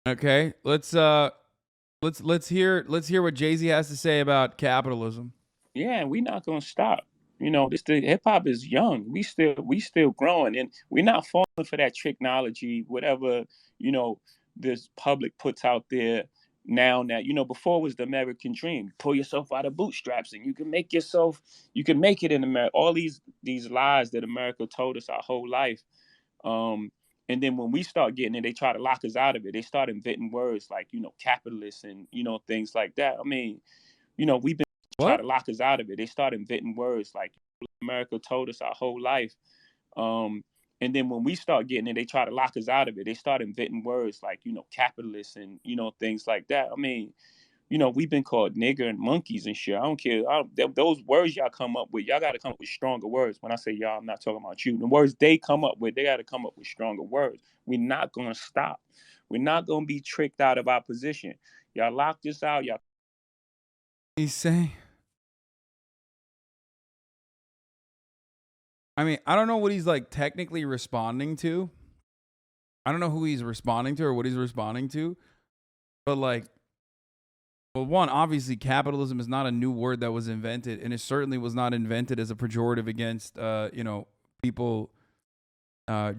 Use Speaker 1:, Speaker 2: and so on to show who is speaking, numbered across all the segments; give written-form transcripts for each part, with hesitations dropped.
Speaker 1: Okay, let's hear what Jay-Z has to say about capitalism.
Speaker 2: Yeah, and we're not gonna stop. This the hip hop is young. We still growing, and we're not falling for that technology, whatever you know this public puts out there now. That before was the American dream. Pull yourself out of bootstraps, and you can make it in America. All these lies that America told us our whole life. Um, and then when we start getting it, they try to lock us out of it. They start inventing words like capitalist and things like that. I mean, we've been try to
Speaker 1: What?
Speaker 2: lock us out of it. They start inventing words like America told us our whole life. Um, and then when we start getting it, they try to lock us out of it. They start inventing words like, capitalist and, things like that. I mean, we've been called nigger and monkeys and shit. I don't care. Those words y'all come up with, y'all got to come up with stronger words. When I say y'all, I'm not talking about you. The words they come up with, they got to come up with stronger words. We're not going to stop. We're not going to be tricked out of our position. Y'all lock this out. Y'all.
Speaker 1: He's saying. I mean, I don't know what he's like technically responding to. I don't know who he's responding to or what he's responding to, but like, well, one, obviously, capitalism is not a new word that was invented, and it certainly was not invented as a pejorative against, people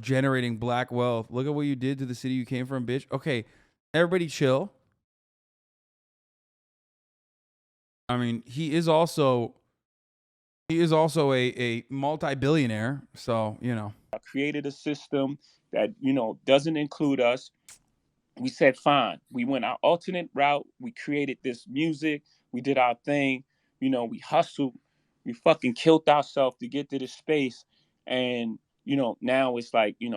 Speaker 1: generating black wealth. Look at what you did to the city you came from, bitch. Okay, everybody chill. I mean, he is also a multi-billionaire, so
Speaker 2: Created a system that doesn't include us. We said fine. We went our alternate route. We created this music. We did our thing. We hustled. We fucking killed ourselves to get to this space. And now it's like eat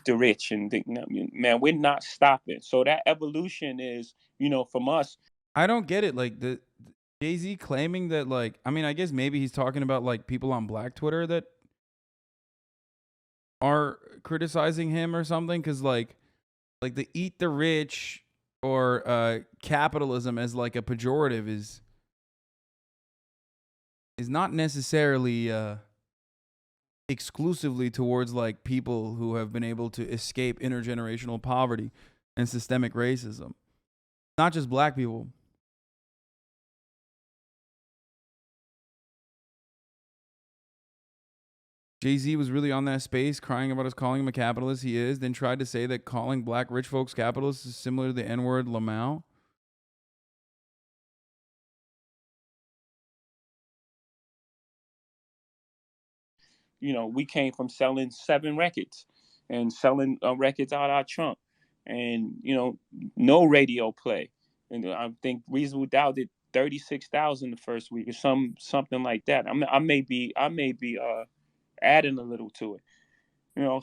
Speaker 2: the rich and think, man, we're not stopping. So that evolution is from us.
Speaker 1: I don't get it. Like the Jay-Z claiming that, like, I mean, I guess maybe he's talking about like people on Black Twitter that are criticizing him or something, because like the eat the rich or capitalism as like a pejorative is not necessarily exclusively towards like people who have been able to escape intergenerational poverty and systemic racism. Not just black people. Jay-Z was really on that space crying about us calling him a capitalist. He is. Then tried to say that calling black rich folks capitalists is similar to the N-word Lamau.
Speaker 2: We came from selling 7 records and selling records out our trunk, and no radio play. And I think Reasonable Doubt did 36,000 the first week or something like that. I may be adding a little to it.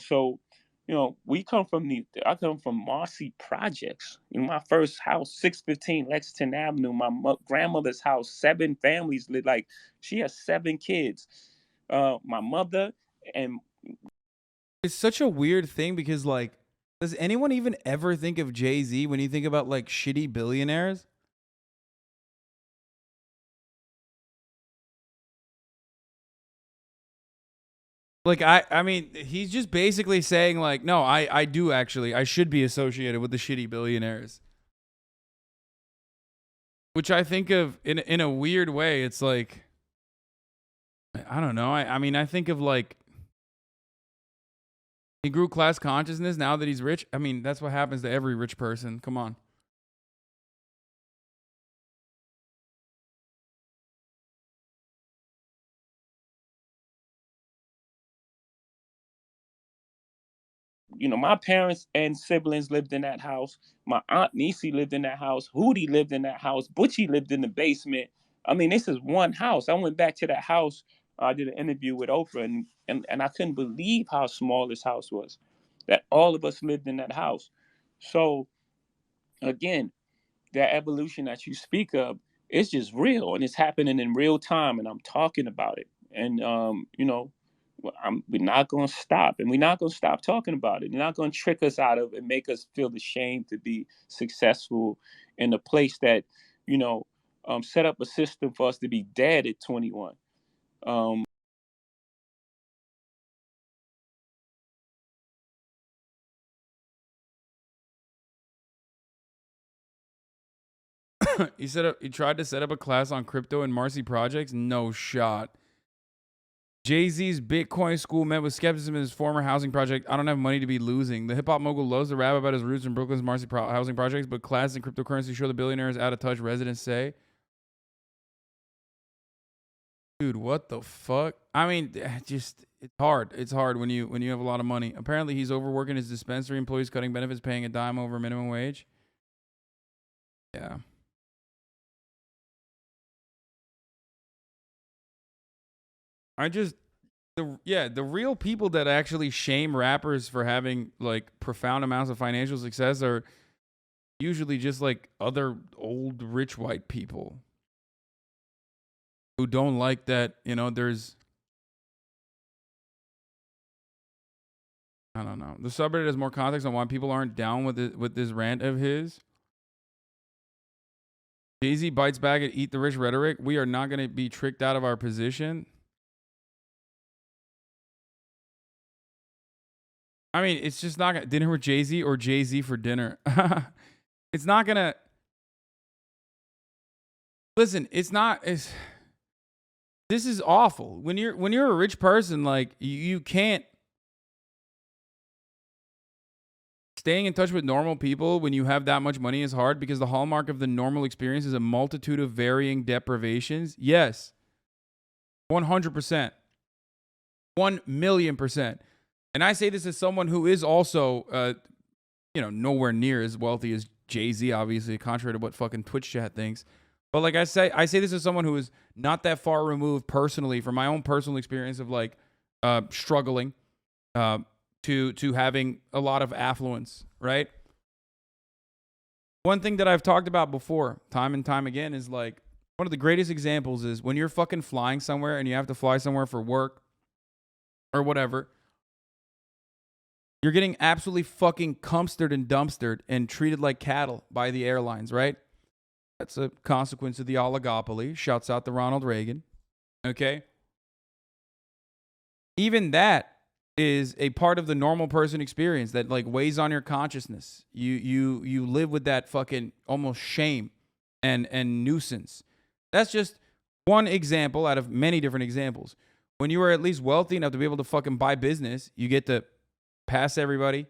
Speaker 2: So we come from I come from Marcy Projects. My first house, 615 Lexington Avenue. My grandmother's house, 7 families lived. Like, she has 7 kids. My mother and
Speaker 1: It's such a weird thing because, like, does anyone even ever think of Jay-Z when you think about like shitty billionaires? Like, I mean, he's just basically saying like, no, I do actually, I should be associated with the shitty billionaires. Which I think of in a weird way. It's like, I don't know. I mean, I think of like he grew class consciousness now that he's rich. I mean, that's what happens to every rich person. Come on.
Speaker 2: my parents and siblings lived in that house. My aunt Niecy lived in that house. Hootie lived in that house. Butchie lived in the basement. I mean, this is one house. I went back to that house. I did an interview with Oprah, and I couldn't believe how small this house was. That all of us lived in that house. So again, that evolution that you speak of, it's just real, and it's happening in real time, and I'm talking about it. And we're not going to stop, and we're not going to stop talking about it. They're not going to trick us out of and make us feel ashamed to be successful in a place that set up a system for us to be dead at 21. um,
Speaker 1: He tried to set up a class on crypto and Marcy projects. No shot. Jay-Z's Bitcoin school met with skepticism in his former housing project. I don't have money to be losing. The hip-hop mogul loves to rap about his roots in Brooklyn's Marcy housing projects, but classes in cryptocurrency show the billionaire is out of touch, residents say. Dude, what the fuck? I mean, it's hard. It's hard when you have a lot of money. Apparently, he's overworking his dispensary employees, cutting benefits, paying a dime over minimum wage. Yeah. The real people that actually shame rappers for having like profound amounts of financial success are usually just like other old rich white people who don't like that, there's, I don't know. The subreddit has more context on why people aren't down with this rant of his. Jay-Z bites back at eat the rich rhetoric. We are not going to be tricked out of our position. I mean, it's just not gonna dinner with Jay-Z or Jay-Z for dinner. It's not gonna listen. This is awful. When you're a rich person, like you can't staying in touch with normal people when you have that much money is hard because the hallmark of the normal experience is a multitude of varying deprivations. Yes, 100%, 1,000,000%. And I say this as someone who is also, nowhere near as wealthy as Jay-Z, obviously, contrary to what fucking Twitch chat thinks. But like I say this as someone who is not that far removed personally from my own personal experience of like struggling to having a lot of affluence, right? One thing that I've talked about before, time and time again, is like one of the greatest examples is when you're fucking flying somewhere and you have to fly somewhere for work or whatever. You're getting absolutely fucking cumstered and dumpstered and treated like cattle by the airlines, right? That's a consequence of the oligopoly. Shouts out to Ronald Reagan. Okay? Even that is a part of the normal person experience that like weighs on your consciousness. You live with that fucking almost shame and nuisance. That's just one example out of many different examples. When you are at least wealthy enough to be able to fucking buy business, you get to pass everybody.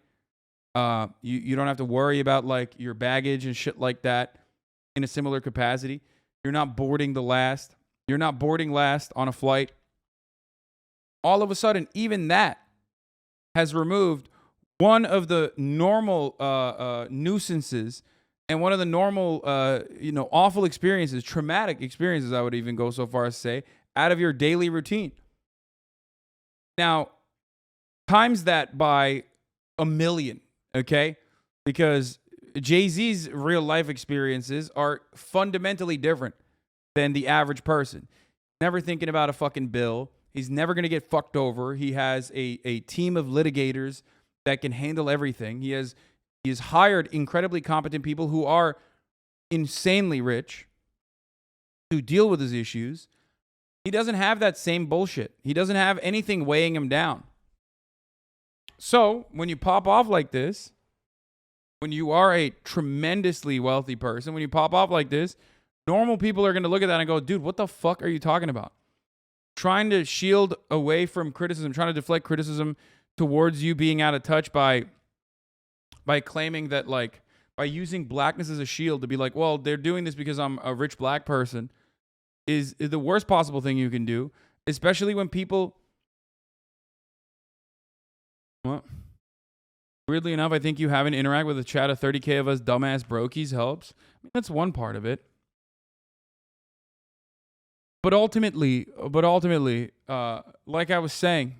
Speaker 1: You don't have to worry about like your baggage and shit like that in a similar capacity. You're not boarding last. You're not boarding last on a flight. All of a sudden, even that has removed one of the normal nuisances and one of the normal, awful experiences, traumatic experiences, I would even go so far as to say, out of your daily routine. Now, times that by 1,000,000, okay? Because Jay-Z's real life experiences are fundamentally different than the average person. Never thinking about a fucking bill. He's never going to get fucked over. He has a team of litigators that can handle everything. He has hired incredibly competent people who are insanely rich to deal with his issues. He doesn't have that same bullshit. He doesn't have anything weighing him down. So when you pop off like this, when you are a tremendously wealthy person, when you pop off like this, normal people are going to look at that and go, dude, what the fuck are you talking about? Trying to shield away from criticism, trying to deflect criticism towards you being out of touch by claiming that, like, by using blackness as a shield to be like, well, they're doing this because I'm a rich black person is the worst possible thing you can do, especially when people... Well, weirdly enough, I think you having to interact with a chat of 30K of us dumbass brokies helps. I mean, that's one part of it. But ultimately, like I was saying,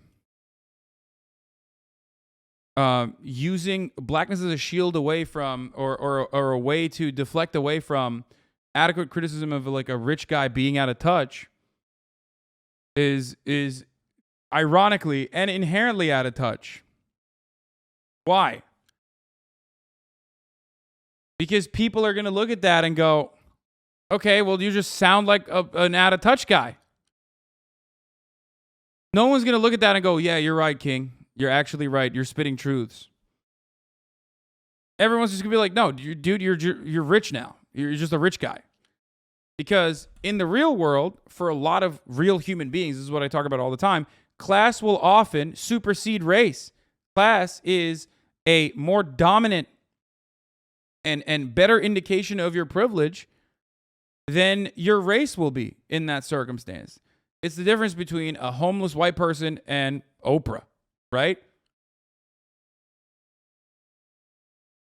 Speaker 1: using blackness as a shield away from, or a way to deflect away from adequate criticism of like a rich guy being out of touch is ironically and inherently out of touch. Why? Because people are going to look at that and go, okay, well, you just sound like an out-of-touch guy. No one's going to look at that and go, yeah, you're right, King. You're actually right. You're spitting truths. Everyone's just going to be like, no, dude, you're rich now. You're just a rich guy. Because in the real world, for a lot of real human beings, this is what I talk about all the time, class will often supersede race. Class is a more dominant and better indication of your privilege than your race will be in that circumstance. It's the difference between a homeless white person and Oprah, right?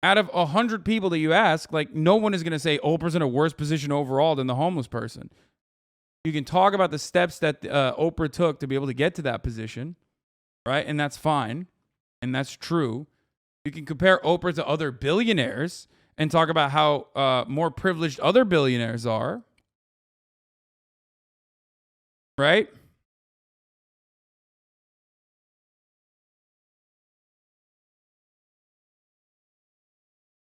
Speaker 1: Out of 100 people that you ask, like, no one is going to say Oprah's in a worse position overall than the homeless person. You can talk about the steps that Oprah took to be able to get to that position, right? And that's fine. And that's true. You can compare Oprah to other billionaires and talk about how more privileged other billionaires are, right?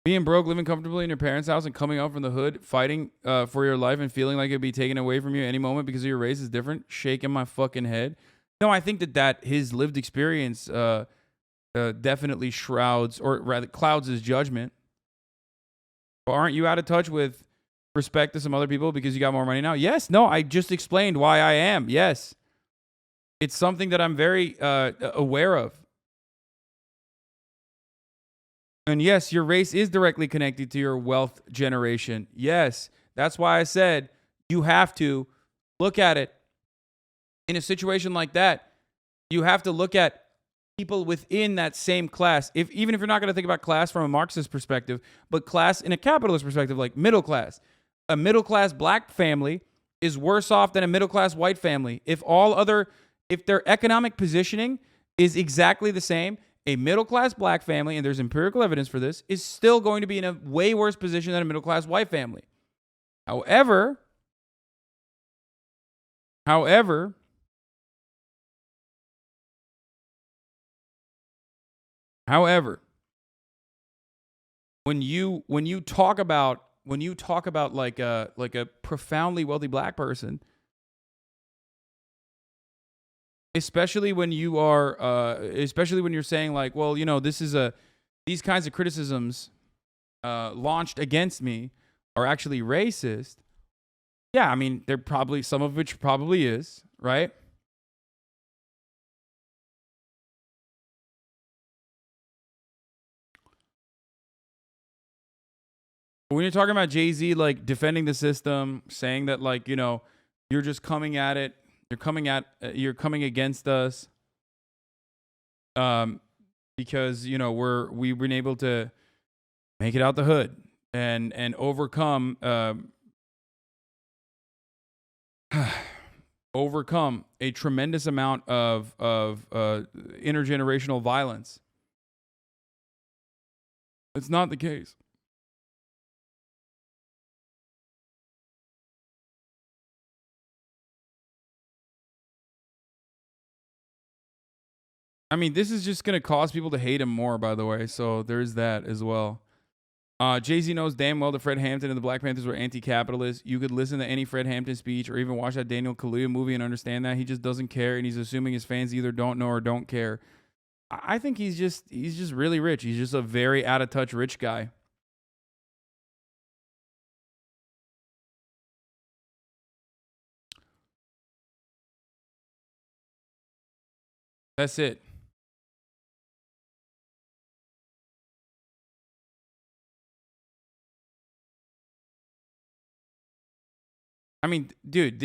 Speaker 1: Being broke, living comfortably in your parents' house, and coming out from the hood, fighting for your life and feeling like it'd be taken away from you any moment because of your race is different. Shaking my fucking head. No, I think that his lived experience definitely shrouds, or rather clouds his judgment. But aren't you out of touch with respect to some other people because you got more money now? Yes. No, I just explained why I am. Yes. It's something that I'm very aware of. And yes, your race is directly connected to your wealth generation. Yes, that's why I said you have to look at it in a situation like that. You have to look at people within that same class. Even if you're not going to think about class from a Marxist perspective, but class in a capitalist perspective, like middle class. A middle class black family is worse off than a middle class white family. If their economic positioning is exactly the same, a middle-class black family, and there's empirical evidence for this, is still going to be in a way worse position than a middle-class white family. However, when you talk about like a profoundly wealthy black person, especially when you're saying like, well, these kinds of criticisms launched against me are actually racist. Yeah, I mean, they're probably, some of which probably is, right? When you're talking about Jay-Z, like defending the system, saying that like, you're just coming at it, you're coming against us, because we've been able to make it out the hood and overcome a tremendous amount of intergenerational violence. It's not the case. I mean, this is just going to cause people to hate him more, by the way. So there's that as well. Jay-Z knows damn well that Fred Hampton and the Black Panthers were anti-capitalist. You could listen to any Fred Hampton speech or even watch that Daniel Kaluuya movie and understand that. He just doesn't care, and he's assuming his fans either don't know or don't care. I think he's just really rich. He's just a very out-of-touch rich guy. That's it. I mean, dude,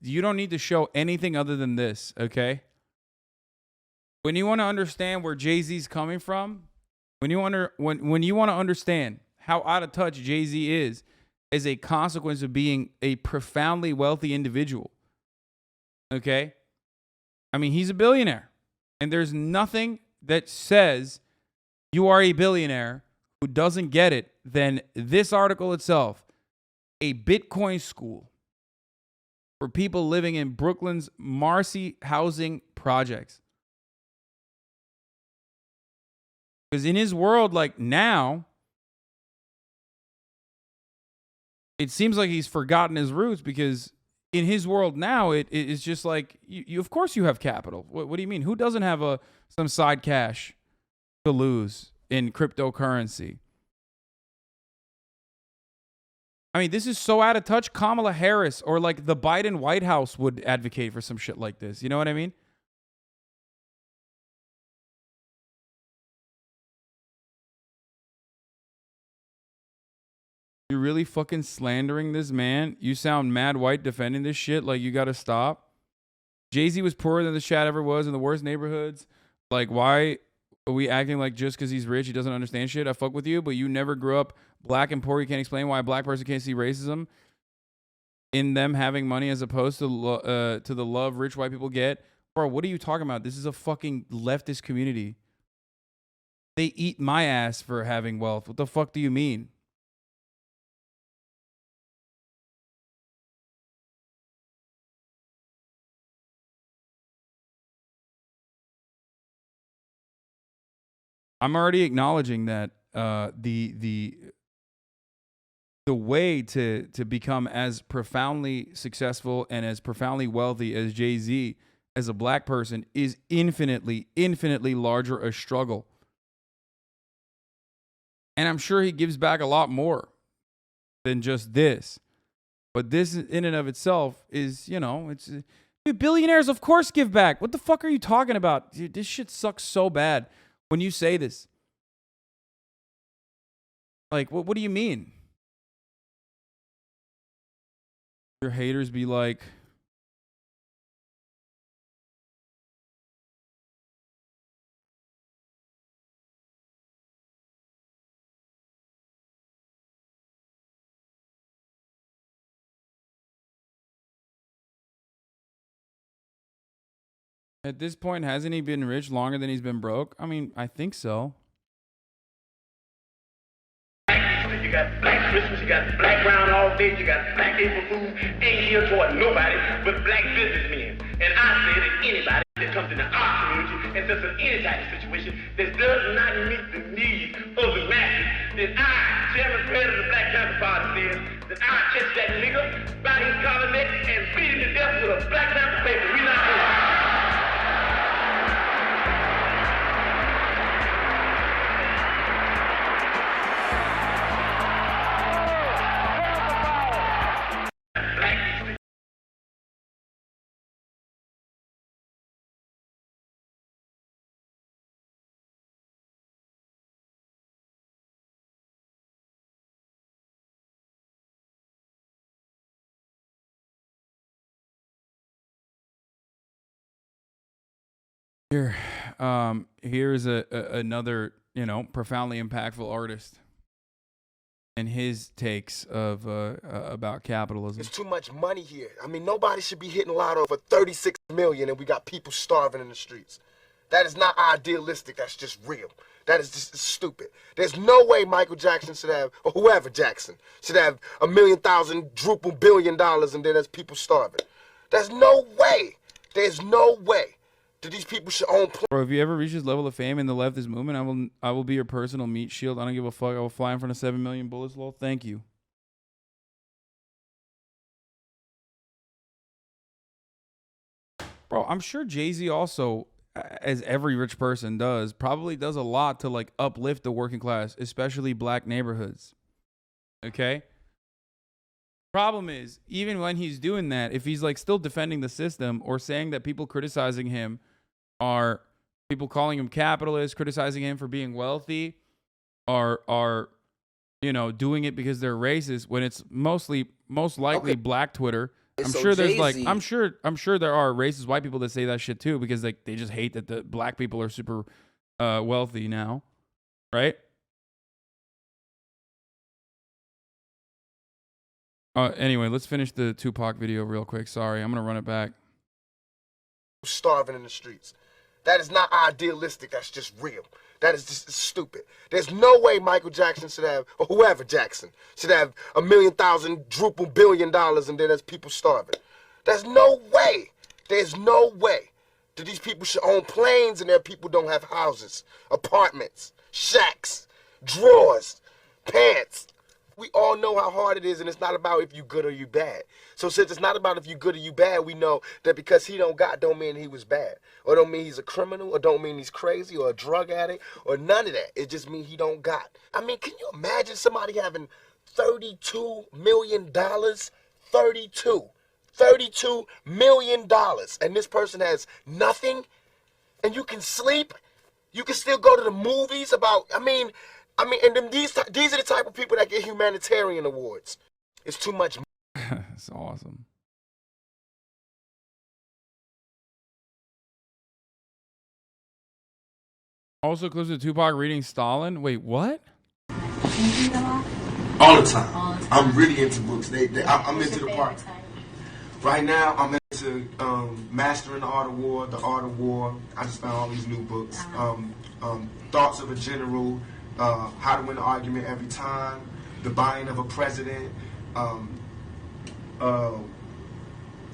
Speaker 1: you don't need to show anything other than this, okay? When you want to understand where Jay-Z's coming from, when you want to understand how out of touch Jay-Z is as a consequence of being a profoundly wealthy individual, okay? I mean, he's a billionaire, and there's nothing that says you are a billionaire who doesn't get it than this article itself, a Bitcoin school for people living in Brooklyn's Marcy housing projects. Because in his world, like now, it seems like he's forgotten his roots, because in his world now, it's just like, you of course you have capital. What do you mean? Who doesn't have some side cash to lose in cryptocurrency? I mean, this is so out of touch. Kamala Harris or like the Biden White House would advocate for some shit like this. You know what I mean? You're really fucking slandering this man. You sound mad white defending this shit. Like, you gotta stop. Jay-Z was poorer than the Shad ever was in the worst neighborhoods. Like, why are we acting like just because he's rich, he doesn't understand shit? I fuck with you, but you never grew up black and poor. You can't explain why a black person can't see racism in them having money as opposed to the love rich white people get. Bro, what are you talking about? This is a fucking leftist community. They eat my ass for having wealth. What the fuck do you mean? I'm already acknowledging that the way to become as profoundly successful and as profoundly wealthy as Jay-Z as a black person is infinitely larger a struggle. And I'm sure he gives back a lot more than just this. But this in and of itself is, you know, it's dude, billionaires of course give back. What the fuck are you talking about? Dude, this shit sucks so bad when you say this. Like, what do you mean? Your haters be like, at this point, hasn't he been rich longer than he's been broke? I mean, I think so.
Speaker 3: You got black Christmas, you got black brown all day, you got black April Fool, ain't here for nobody but black businessmen. And I say that anybody that comes into our community and sets up any type of situation that does not meet the needs of the masses, then I, Chairman President of the Black Panther Party, says that I catch that nigga by his collar neck and beat him to death with a Black Panther paper. We not doing it.
Speaker 1: Here's another, you know, profoundly impactful artist and his takes of about capitalism.
Speaker 4: There's too much money here. I mean, nobody should be hitting lotto for 36 million and we got people starving in the streets. That is not idealistic. That's just real. That is just stupid. There's no way Michael Jackson should have, or whoever Jackson, should have $1,000,000 billion and then there's people starving. There's no way. There's no way. These people should own.
Speaker 1: Bro, if you ever reach this level of fame in the leftist movement, I will be your personal meat shield. I don't give a fuck. I will fly in front of 7 million bullets. Lol. Thank you. Bro, I'm sure Jay-Z also, as every rich person does, probably does a lot to like uplift the working class, especially black neighborhoods. Okay? Problem is, even when he's doing that, if he's like still defending the system or saying that people criticizing him are people calling him capitalist, criticizing him for being wealthy, are you know, doing it because they're racist, when it's most likely black Twitter. I'm
Speaker 5: So
Speaker 1: sure there's like
Speaker 5: Jay-Z-
Speaker 1: I'm sure there are racist white people that say that shit too, because like they just hate that the black people are super wealthy now, right? Anyway, let's finish the Tupac video real quick. Sorry, I'm gonna run it back.
Speaker 4: Starving in the streets. That is not idealistic. That's just real. That is just stupid. There's no way Michael Jackson should have, or whoever Jackson, should have $1,000,000 billion and then there's people starving. There's no way. There's no way that these people should own planes and their people don't have houses, apartments, shacks, drawers, pants, We all know how hard it is, and it's not about if you good or you bad. So since it's not about if you good or you bad, we know that because he don't mean he was bad, or don't mean he's a criminal, or don't mean he's crazy, or a drug addict, or none of that. It just means he don't got. I mean, can you imagine somebody having $32 million? $32 million, and this person has nothing, and you can sleep, you can still go to the movies about, and then these are the type of people that get humanitarian awards. It's too much.
Speaker 1: It's awesome. Also, clips of Tupac reading Stalin. Wait, what?
Speaker 4: All the time. I'm really into books. I'm into the part. Right now, I'm into Mastering the Art of War, The Art of War. I just found all these new books. Thoughts of a General, How to Win an Argument Every Time, The Buying of a President.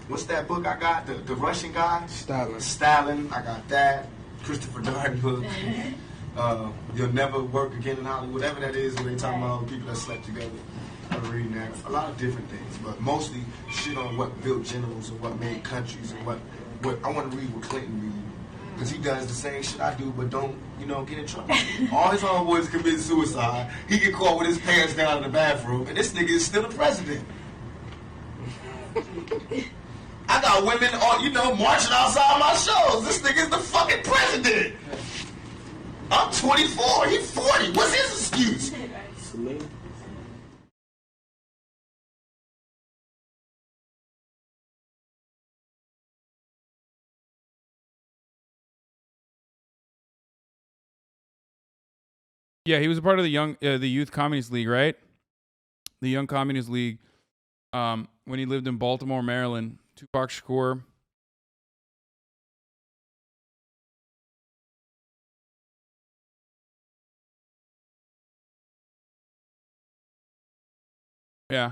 Speaker 4: What's that book I got? The Russian guy? Stalin. I got that. Christopher Darden book. You'll Never Work Again in Hollywood. Whatever that is, when they talk about people that slept together. I'm reading that. A lot of different things, but mostly shit on what built generals and what made countries and what I want to read what Clinton read. Because he does the same shit I do, but don't, get in trouble. All his homeboys commit suicide. He get caught with his pants down in the bathroom, and this nigga is still the president. I got women, marching outside my shows. This nigga is the fucking president. I'm 24, he's 40. What's his excuse?
Speaker 1: Yeah, he was a part of the Youth Communist League, right? The Young Communist League. When he lived in Baltimore, Maryland, Tupac Shakur. Yeah.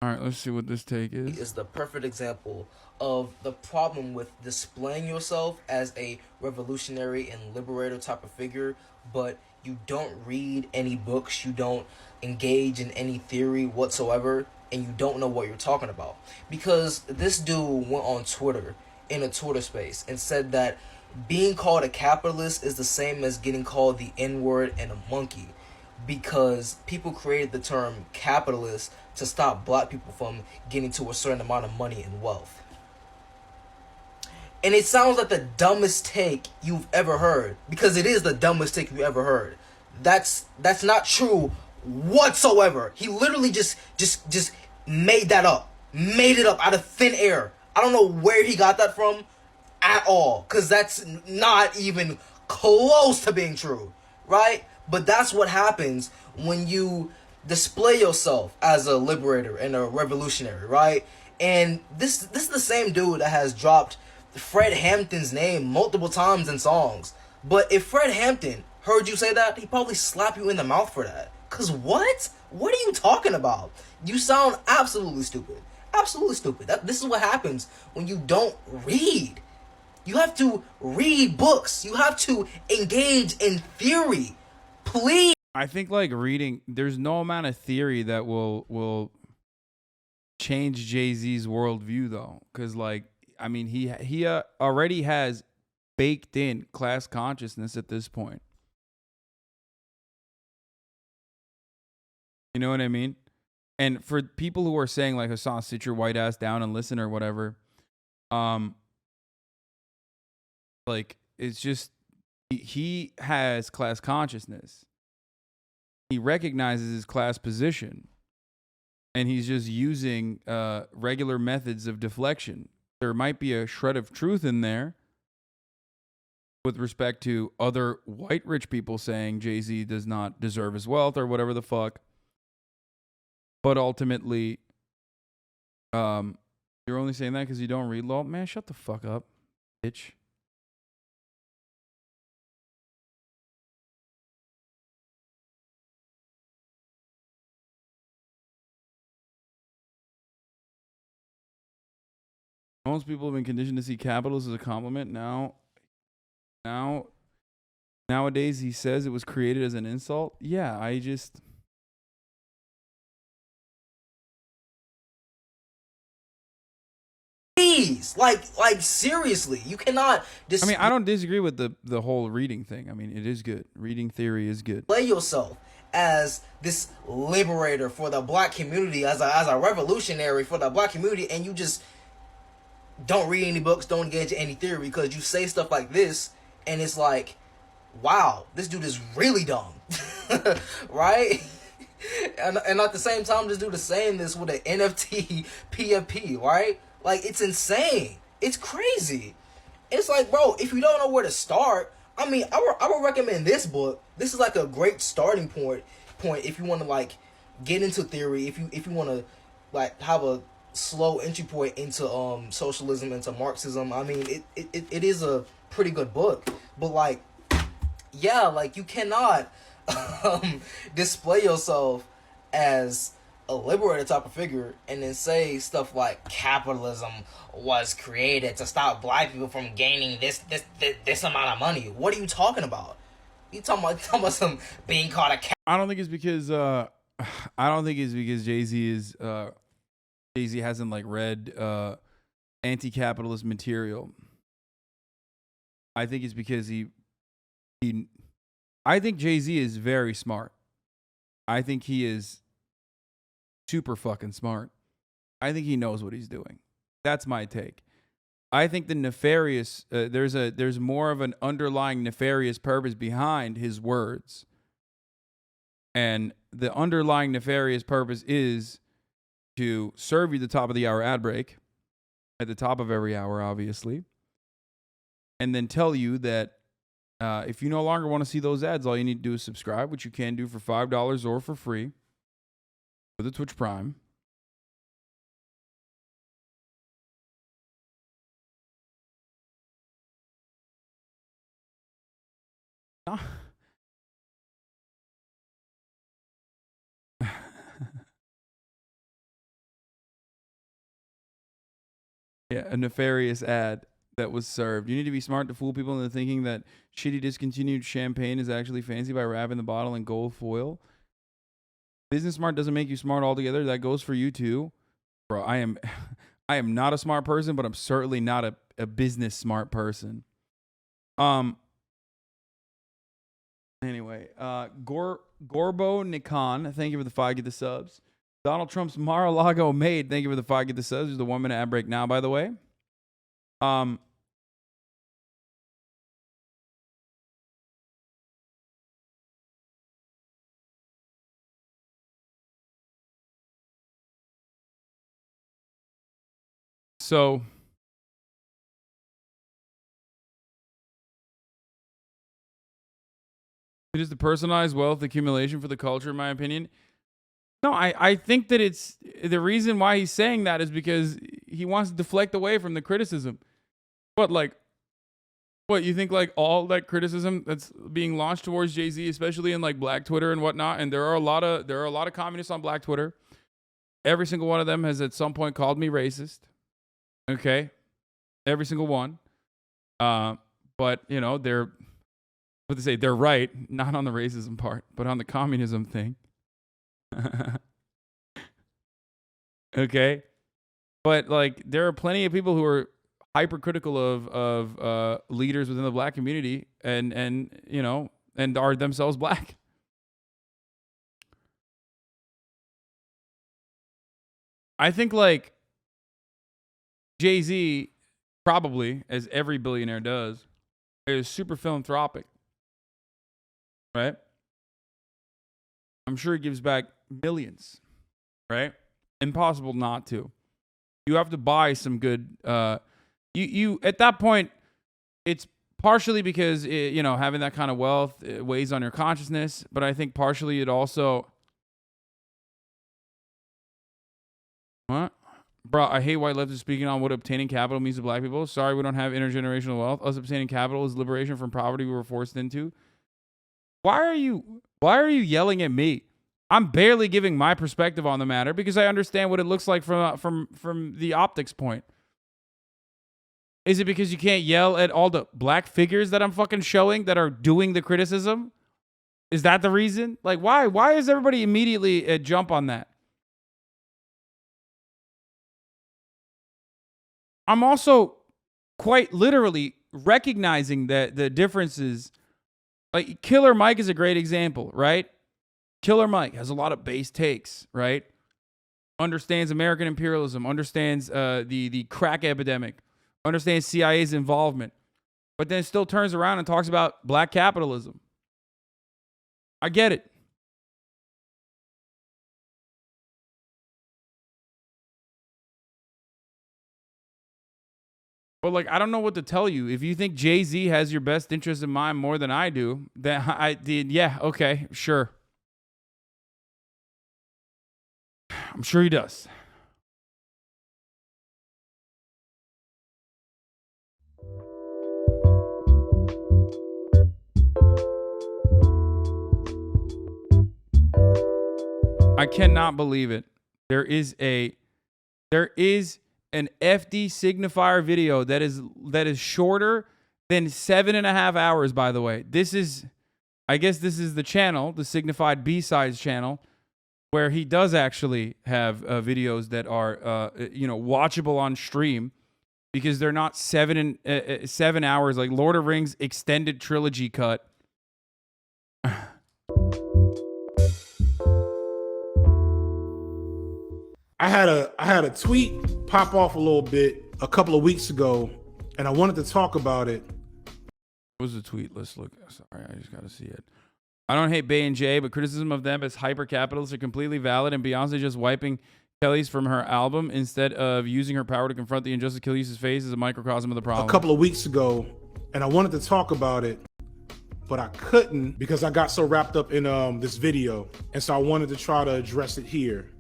Speaker 1: All right, let's see what this take is.
Speaker 5: Is the perfect example of the problem with displaying yourself as a revolutionary and liberator type of figure, but you don't read any books, you don't engage in any theory whatsoever, and you don't know what you're talking about. Because this dude went on Twitter, in a Twitter space, and said that being called a capitalist is the same as getting called the N-word and a monkey, because people created the term capitalist to stop black people from getting to a certain amount of money and wealth. And it sounds like the dumbest take you've ever heard, because it is the dumbest take you've ever heard. That's not true whatsoever. He literally just made that up. Made it up out of thin air. I don't know where he got that from at all, because that's not even close to being true, right? But that's what happens when you display yourself as a liberator and a revolutionary, right? And this is the same dude that has dropped Fred Hampton's name multiple times in songs. But if Fred Hampton heard you say that, he'd probably slap you in the mouth for that. Cause what? What are you talking about? You sound absolutely stupid. Absolutely stupid. This is what happens when you don't read. You have to read books. You have to engage in theory. Please.
Speaker 1: I think reading, there's no amount of theory that will change Jay-Z's worldview though. Cause he already has baked in class consciousness at this point. You know what I mean? And for people who are saying Hasan, sit your white ass down and listen or whatever, it's just he has class consciousness. He recognizes his class position, and he's just using regular methods of deflection. There might be a shred of truth in there with respect to other white rich people saying Jay-Z does not deserve his wealth or whatever the fuck. But ultimately, you're only saying that because you don't read law? Man, shut the fuck up, bitch. Most people have been conditioned to see capitalism as a compliment. Now Nowadays, he says it was created as an insult. Yeah, I just...
Speaker 5: Please, like seriously, you cannot
Speaker 1: I mean, I don't disagree with the whole reading thing. I mean, it is good. Reading theory is good.
Speaker 5: Display yourself as this liberator for the black community, as a revolutionary for the black community, and you just don't read any books, don't get into any theory, because you say stuff like this, and it's like, wow, this dude is really dumb, right? And at the same time, this dude is saying this with an NFT PFP, right? Like, it's insane. It's crazy. It's like, bro, if you don't know where to start, I mean, I would recommend this book. This is like a great starting point if you want to like get into theory, if you want to like have a slow entry point into socialism, into Marxism. I mean, it is a pretty good book, but like, yeah, like you cannot display yourself as a liberator type of figure and then say stuff like capitalism was created to stop black people from gaining this amount of money. What are you talking about? You talking about some being called a
Speaker 1: I don't think it's because Jay-Z hasn't like read anti-capitalist material. I think it's because I think Jay-Z is very smart. I think he is super fucking smart. I think he knows what he's doing. That's my take. I think the nefarious, there's more of an underlying nefarious purpose behind his words. And the underlying nefarious purpose is to serve you the top of the hour ad break at the top of every hour, obviously. And then tell you that if you no longer want to see those ads, all you need to do is subscribe, which you can do for $5 or for free with the Twitch Prime. Yeah, a nefarious ad that was served. You need to be smart to fool people into thinking that shitty discontinued champagne is actually fancy by wrapping the bottle in gold foil. Business smart doesn't make you smart altogether. That goes for you too. Bro, I am not a smart person, but I'm certainly not a business smart person. Anyway, Gorbo Nikon, thank you for the 5 get the subs. Donald Trump's Mar-a-Lago maid, thank you for the 5 get the subs. There's the 1 minute ad break now, by the way. So it is the personalized wealth accumulation for the culture, in my opinion. No, I think that it's the reason why he's saying that is because he wants to deflect away from the criticism. But like, what you think like all that criticism that's being launched towards Jay-Z, especially in like Black Twitter and whatnot, and there are a lot of communists on Black Twitter. Every single one of them has at some point called me racist. Okay, every single one. But you know they're what they say. They're right, not on the racism part, but on the communism thing. Okay, but like there are plenty of people who are hypercritical of leaders within the Black community and you know and are themselves Black. I think like Jay-Z, probably, as every billionaire does, is super philanthropic, right? I'm sure he gives back millions, right? Impossible not to. You have to buy some good. You at that point, it's partially because you know having that kind of wealth weighs on your consciousness, but I think partially it also. What? Bro, I hate white leftists speaking on what obtaining capital means to Black people. Sorry, we don't have intergenerational wealth. Us obtaining capital is liberation from poverty we were forced into. Why are you yelling at me? I'm barely giving my perspective on the matter because I understand what it looks like from the optics point. Is it because you can't yell at all the black figures that I'm fucking showing that are doing the criticism? Is that the reason? Like, why? Why is everybody immediately jump on that? I'm also quite literally recognizing that the differences. Like, Killer Mike is a great example, right? Killer Mike has a lot of base takes, right? Understands American imperialism, understands the crack epidemic, understands CIA's involvement, but then still turns around and talks about black capitalism. I get it. But like, I don't know what to tell you. If you think Jay-Z has your best interest in mind more than I do, then I did. Yeah, okay, sure. I'm sure he does. I cannot believe it. There is an FDSignifier video that is shorter than 7.5 hours, by the way. I guess this is the channel, the Signified B-Sides channel, where he does actually have videos that are watchable on stream, because they're not 7 hours like Lord of Rings extended trilogy cut.
Speaker 6: I had a tweet pop off a little bit a couple of weeks ago, and I wanted to talk about it.
Speaker 1: What was the tweet? Let's look. Sorry, I just got to see it. I don't hate Bay and Jay, but criticism of them as hyper-capitalists are completely valid, and Beyonce just wiping Kelly's from her album instead of using her power to confront the injustice Kelly's face is a microcosm of the problem.
Speaker 6: A couple of weeks ago, and I wanted to talk about it, but I couldn't because I got so wrapped up in this video, and so I wanted to try to address it here.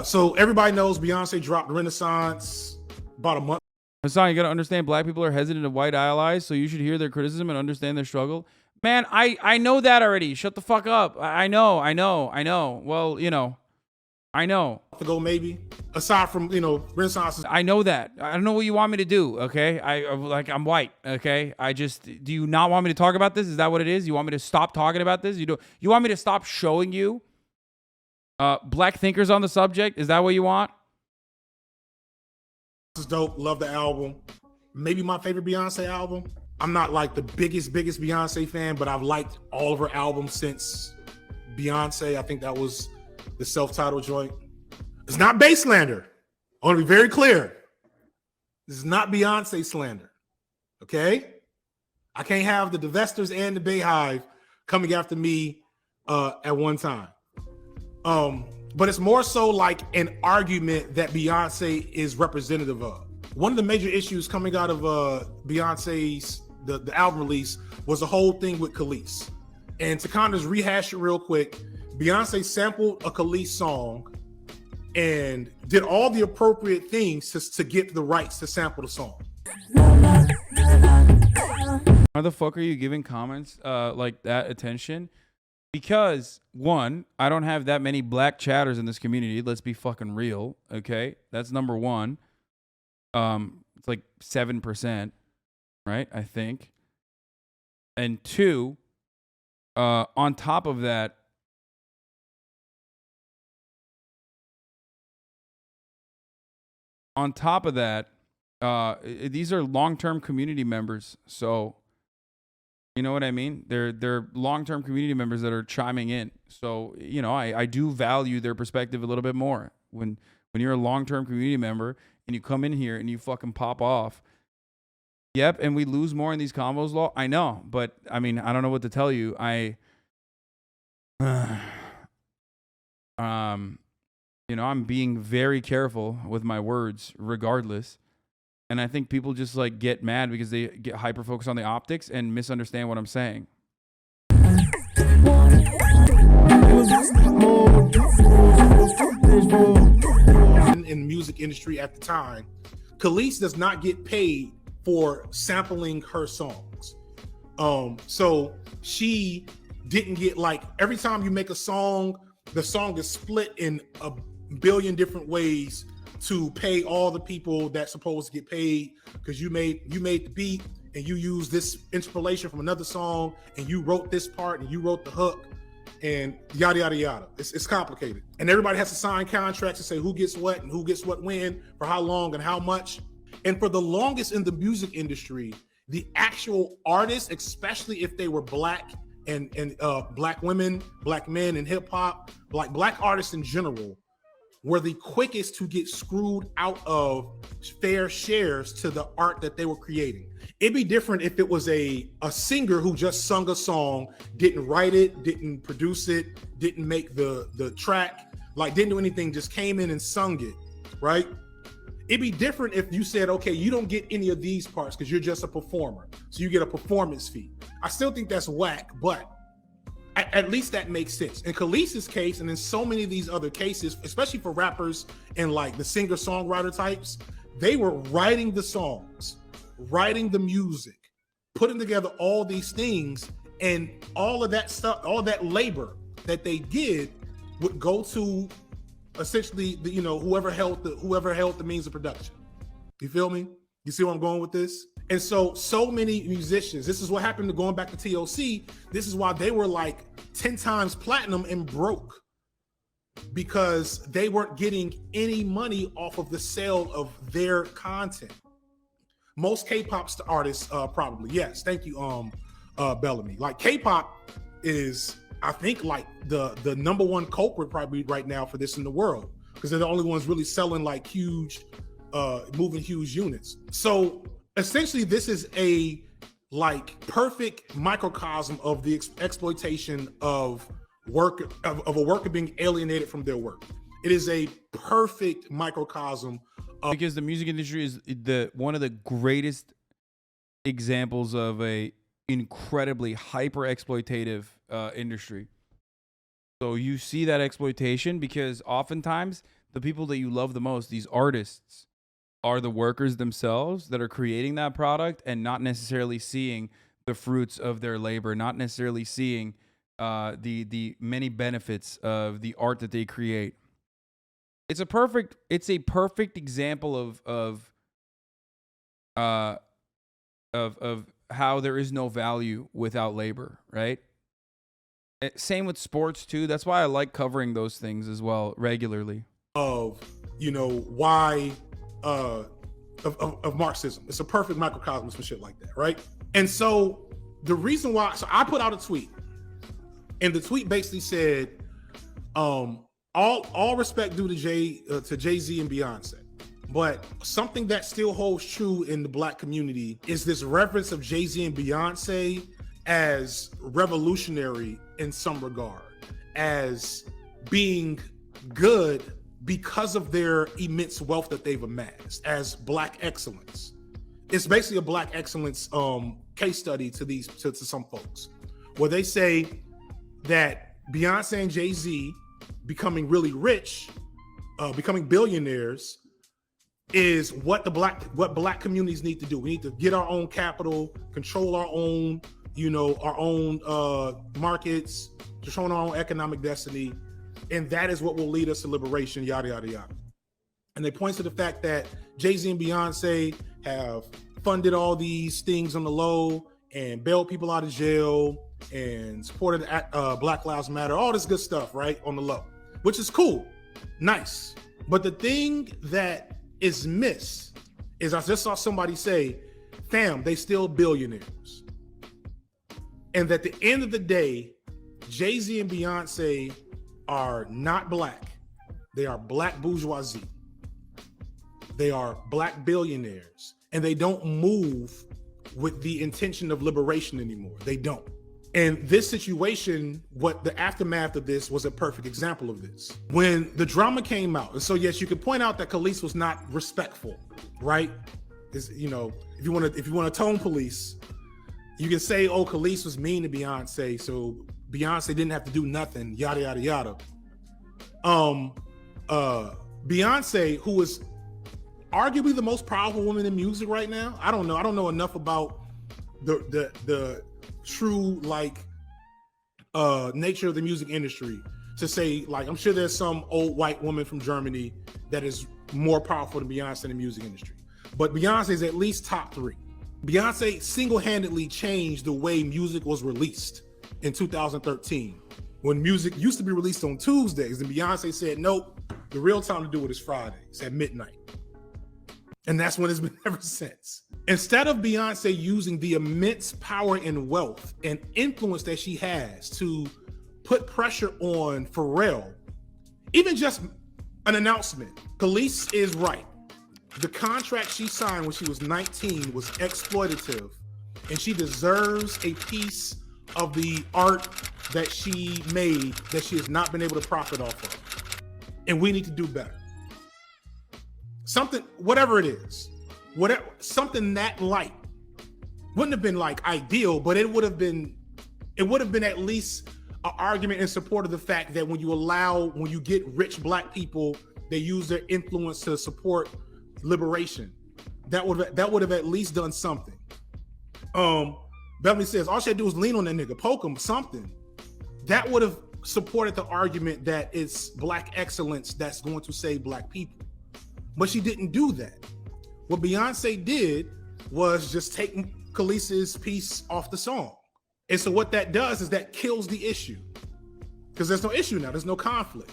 Speaker 6: So everybody knows Beyonce dropped Renaissance about a month.
Speaker 1: Hasan, you got to understand black people are hesitant of white allies, so you should hear their criticism and understand their struggle. Man, I know that already. Shut the fuck up. I know. Well, I know.
Speaker 6: Ago maybe. Aside from, Renaissance.
Speaker 1: I know that. I don't know what you want me to do, okay? I'm white, okay? Do you not want me to talk about this? Is that what it is? You want me to stop talking about this? You want me to stop showing you black thinkers on the subject? Is that what you want?
Speaker 6: This is dope. Love the album. Maybe my favorite Beyonce album. I'm not like the biggest Beyonce fan, but I've liked all of her albums since Beyonce. I think that was the self-titled joint. It's not bass slander. I want to be very clear. This is not Beyonce slander. Okay? I can't have the Divestors and the Bayhive coming after me at one time. But it's more so like an argument that Beyonce is representative of. One of the major issues coming out of Beyonce's the album release was the whole thing with Khalees. And to kind of rehash it real quick, Beyonce sampled a Khalees song and did all the appropriate things to get the rights to sample the song.
Speaker 1: Why the fuck are you giving comments like that attention? Because, one, I don't have that many black chatters in this community. Let's be fucking real, okay? That's number one. It's like 7%, right? I think. And two, on top of that, these are long-term community members. So, you know what I mean? They're long-term community members that are chiming in. So, I do value their perspective a little bit more. When you're a long-term community member and you come in here and you fucking pop off. Yep, and we lose more in these combos, law. I know, but I mean, I don't know what to tell you. I'm being very careful with my words regardless. And I think people just like get mad because they get hyper focused on the optics and misunderstand what I'm saying.
Speaker 6: In the music industry at the time, Khalees does not get paid for sampling her songs. So she didn't get, like, every time you make a song, the song is split in a billion different ways to pay all the people that's supposed to get paid because you made the beat and you used this inspiration from another song and you wrote this part and you wrote the hook and yada yada yada. It's complicated, and everybody has to sign contracts to say who gets what and who gets what when, for how long and how much. And for the longest in the music industry, the actual artists, especially if they were black and black women, black men in hip hop, like black artists in general, were the quickest to get screwed out of fair shares to the art that they were creating. It'd be different if it was a singer who just sung a song, didn't write it, didn't produce it, didn't make the track, like didn't do anything, just came in and sung it, right? It'd be different if you said, okay, you don't get any of these parts because you're just a performer, so you get a performance fee. I still think that's whack, but at least that makes sense. In Khalees's case, and in so many of these other cases, especially for rappers and like the singer-songwriter types, they were writing the songs, writing the music, putting together all these things, and all of that stuff, all that labor that they did would go to essentially the, whoever held the means of production. You feel me? You see where I'm going with this? And so many musicians, this is what happened to going back to TLC. This is why they were like 10 times platinum and broke, because they weren't getting any money off of the sale of their content. Most K-pop artists, probably. Yes, thank you, Bellamy. Like K-pop is, I think, like the number one culprit probably right now for this in the world, because they're the only ones really selling like huge, moving huge units. So essentially, this is a like perfect microcosm of the exploitation of work of a worker being alienated from their work. It is a perfect microcosm of,
Speaker 1: because the music industry is one of the greatest examples of a incredibly hyper exploitative industry. So you see that exploitation because oftentimes the people that you love the most, these artists, are the workers themselves that are creating that product and not necessarily seeing the fruits of their labor, not necessarily seeing the many benefits of the art that they create. It's a perfect example of how there is no value without labor, right? Same with sports too. That's why I like covering those things as well regularly.
Speaker 6: Of why of Marxism. It's a perfect microcosm of some shit like that, right? And so the reason why, so I put out a tweet, and the tweet basically said, all respect due to Jay-Z and Beyonce, but something that still holds true in the black community is this reference of Jay-Z and Beyonce as revolutionary in some regard, as being good because of their immense wealth that they've amassed, as black excellence. It's basically a black excellence case study to some folks, where they say that Beyonce and Jay-Z becoming really rich, becoming billionaires, is what black communities need to do. We need to get our own capital, control our own, markets, control our own economic destiny. And that is what will lead us to liberation, yada, yada, yada. And they point to the fact that Jay-Z and Beyonce have funded all these things on the low and bailed people out of jail and supported Black Lives Matter, all this good stuff, right, on the low, which is cool, nice. But the thing that is missed is, I just saw somebody say, fam, they still billionaires. And at the end of the day, Jay-Z and Beyonce are not black. They are black bourgeoisie. They are black billionaires, and they don't move with the intention of liberation anymore. They don't. And this situation, what the aftermath of this was a perfect example of this. When the drama came out, and so yes, you could point out that Khalees was not respectful, right? If you want to tone police, you can say, oh, Khalees was mean to Beyonce, so Beyonce didn't have to do nothing, yada, yada, yada. Beyonce, who is arguably the most powerful woman in music right now. I don't know enough about the true nature of the music industry to say, like, I'm sure there's some old white woman from Germany that is more powerful than Beyonce in the music industry. But Beyonce is at least top 3. Beyonce single-handedly changed the way music was released in 2013. When music used to be released on Tuesdays, and Beyonce said, nope, the real time to do it is Fridays at midnight. And that's when it's been ever since. Instead of Beyonce using the immense power and wealth and influence that she has to put pressure on Pharrell, even just an announcement, Khalees is right. The contract she signed when she was 19 was exploitative, and she deserves a piece of the art that she made that she has not been able to profit off of. And we need to do better. Something, whatever it is, something that light wouldn't have been like ideal, but it would have been at least an argument in support of the fact that when you get rich black people, they use their influence to support liberation. That would have at least done something. Beverly says all she had to do was lean on that nigga, poke him, something. That would have supported the argument that it's black excellence that's going to save black people. But she didn't do that. What Beyonce did was just take Khalees's piece off the song. And so what that does is that kills the issue. Because there's no issue now, there's no conflict.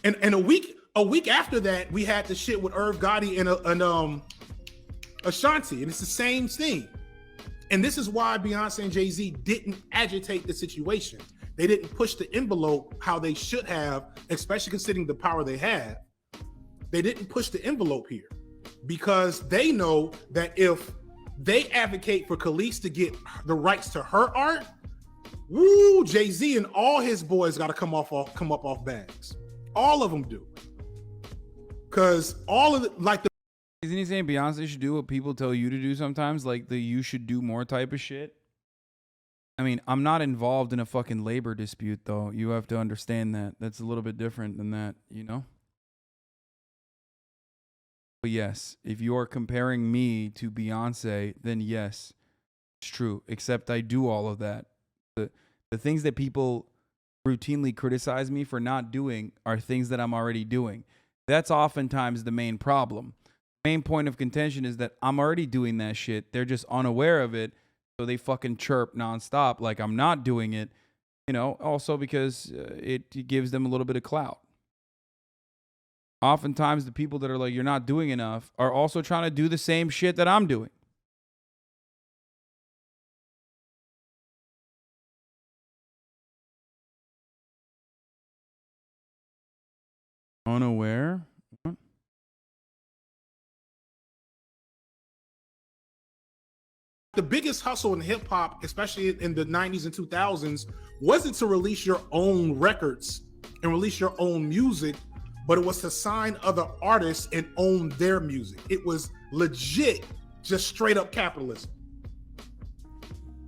Speaker 6: And a week after that, we had the shit with Irv Gotti and Ashanti, and it's the same thing. And this is why Beyonce and Jay-Z didn't agitate the situation. They didn't push the envelope how they should have, especially considering the power they have. They didn't push the envelope here because they know that if they advocate for Khalees to get the rights to her art, woo, Jay-Z and all his boys got to come up off bags. All of them do. Because all of
Speaker 1: Isn't he saying Beyonce should do what people tell you to do sometimes? Like the you should do more type of shit? I mean, I'm not involved in a fucking labor dispute, though. You have to understand that. That's a little bit different than that, you know? But yes, if you are comparing me to Beyonce, then yes, it's true. Except I do all of that. The things that people routinely criticize me for not doing are things that I'm already doing. That's oftentimes the main problem. Main point of contention is that I'm already doing that shit. They're just unaware of it. So they fucking chirp nonstop like I'm not doing it. You know, also because it gives them a little bit of clout. Oftentimes the people that are like, you're not doing enough are also trying to do the same shit that I'm doing. Unaware? What?
Speaker 6: The biggest hustle in hip hop, especially in the 90s and 2000s, wasn't to release your own records and release your own music, but it was to sign other artists and own their music. It was legit, just straight up capitalism.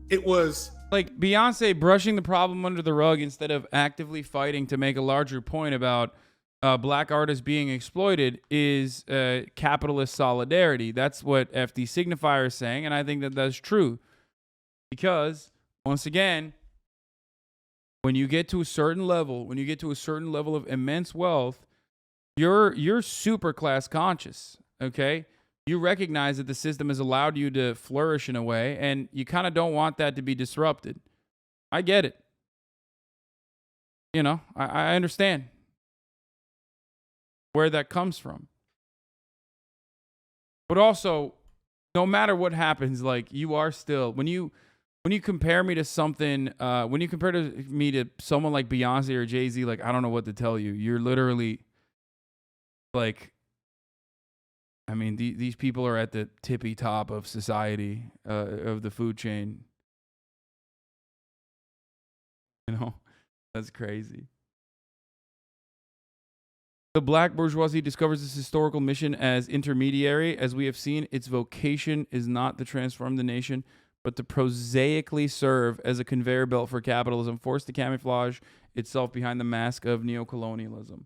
Speaker 6: It was
Speaker 1: like Beyonce brushing the problem under the rug instead of actively fighting to make a larger point about black artists being exploited is capitalist solidarity. That's what FDSignifier is saying, and I think that that's true. Because, once again, when you get to a certain level, of immense wealth, you're super class conscious, okay? You recognize that the system has allowed you to flourish in a way, and you kind of don't want that to be disrupted. I get it. You know, I understand where that comes from. But also, no matter what happens, like, you are still, when you compare me to something, when you compare me to someone like Beyonce or Jay-Z, like, I don't know what to tell you. You're literally, like, I mean, these people are at the tippy top of society, of the food chain. You know, that's crazy. The black bourgeoisie discovers its historical mission as intermediary. As we have seen, its vocation is not to transform the nation, but to prosaically serve as a conveyor belt for capitalism, forced to camouflage itself behind the mask of neocolonialism.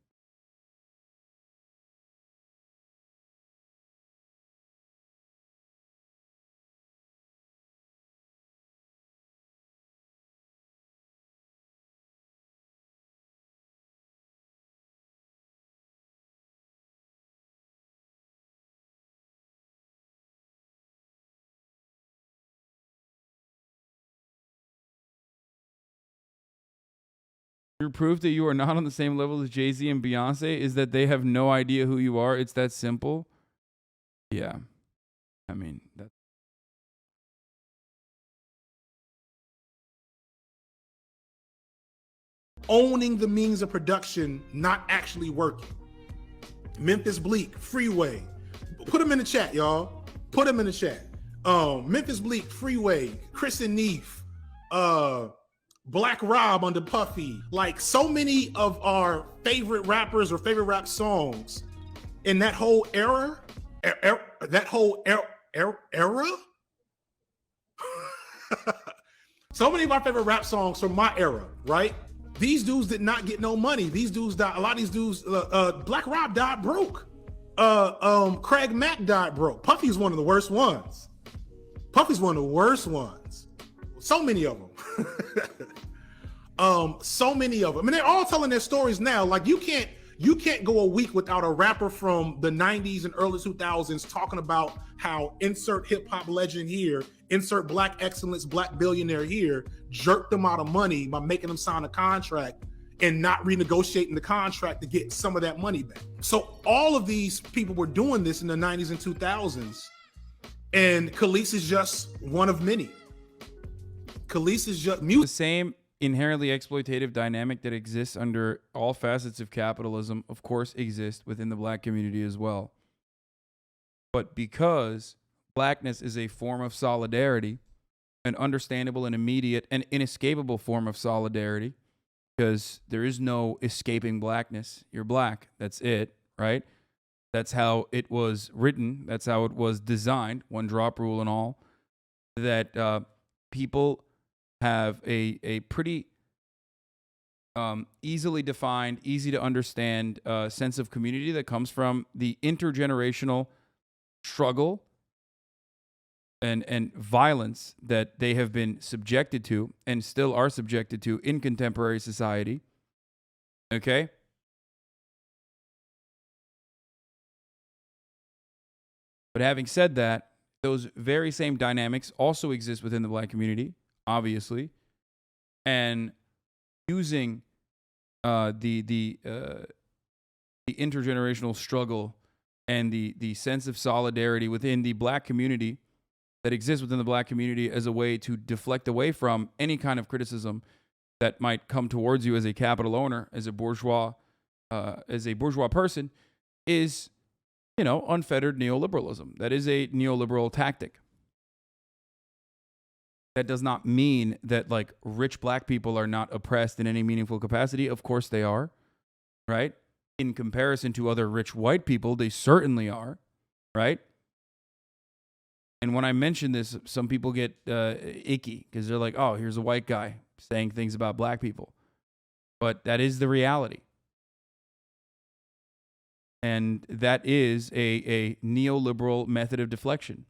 Speaker 1: Your proof that you are not on the same level as Jay-Z and Beyonce is that they have no idea who you are. It's that simple. Yeah. I mean, that's
Speaker 6: owning the means of production, not actually working. Memphis Bleak, Freeway. Put them in the chat, y'all. Put them in the chat. Memphis Bleak, Freeway, Chris and Neef, Black Rob under Puffy. Like so many of our favorite rappers or favorite rap songs in that whole era, so many of our favorite rap songs from my era, right? These dudes did not get no money. These dudes died. A lot of these dudes, Black Rob died broke. Craig Mack died broke. Puffy's one of the worst ones. Puffy's one of the worst ones. So many of them. So many of them. I mean, they're all telling their stories now. Like you can't go a week without a rapper from the 90s and early 2000s talking about how insert hip hop legend here, insert black excellence, black billionaire here, jerked them out of money by making them sign a contract and not renegotiating the contract to get some of that money back. So all of these people were doing this in the 90s and 2000s. And Khalees is just one of many. Khalees is just
Speaker 1: the same inherently exploitative dynamic that exists under all facets of capitalism, of course, exists within the black community as well. But because blackness is a form of solidarity, an understandable and immediate and inescapable form of solidarity, because there is no escaping blackness. You're black. That's it, right? That's how it was written. That's how it was designed, one drop rule and all, that people have a pretty easily defined, easy to understand sense of community that comes from the intergenerational struggle and violence that they have been subjected to and still are subjected to in contemporary society. Okay? But having said that, those very same dynamics also exist within the black community, obviously, and using the intergenerational struggle and the sense of solidarity within the black community that exists within the black community as a way to deflect away from any kind of criticism that might come towards you as a capital owner, as a bourgeois person, is, you know, unfettered neoliberalism. That is a neoliberal tactic. That does not mean that like rich black people are not oppressed in any meaningful capacity. Of course they are, right? In comparison to other rich white people, they certainly are, right? And when I mention this, some people get icky because they're like, oh, here's a white guy saying things about black people. But that is the reality. And that is a neoliberal method of deflection.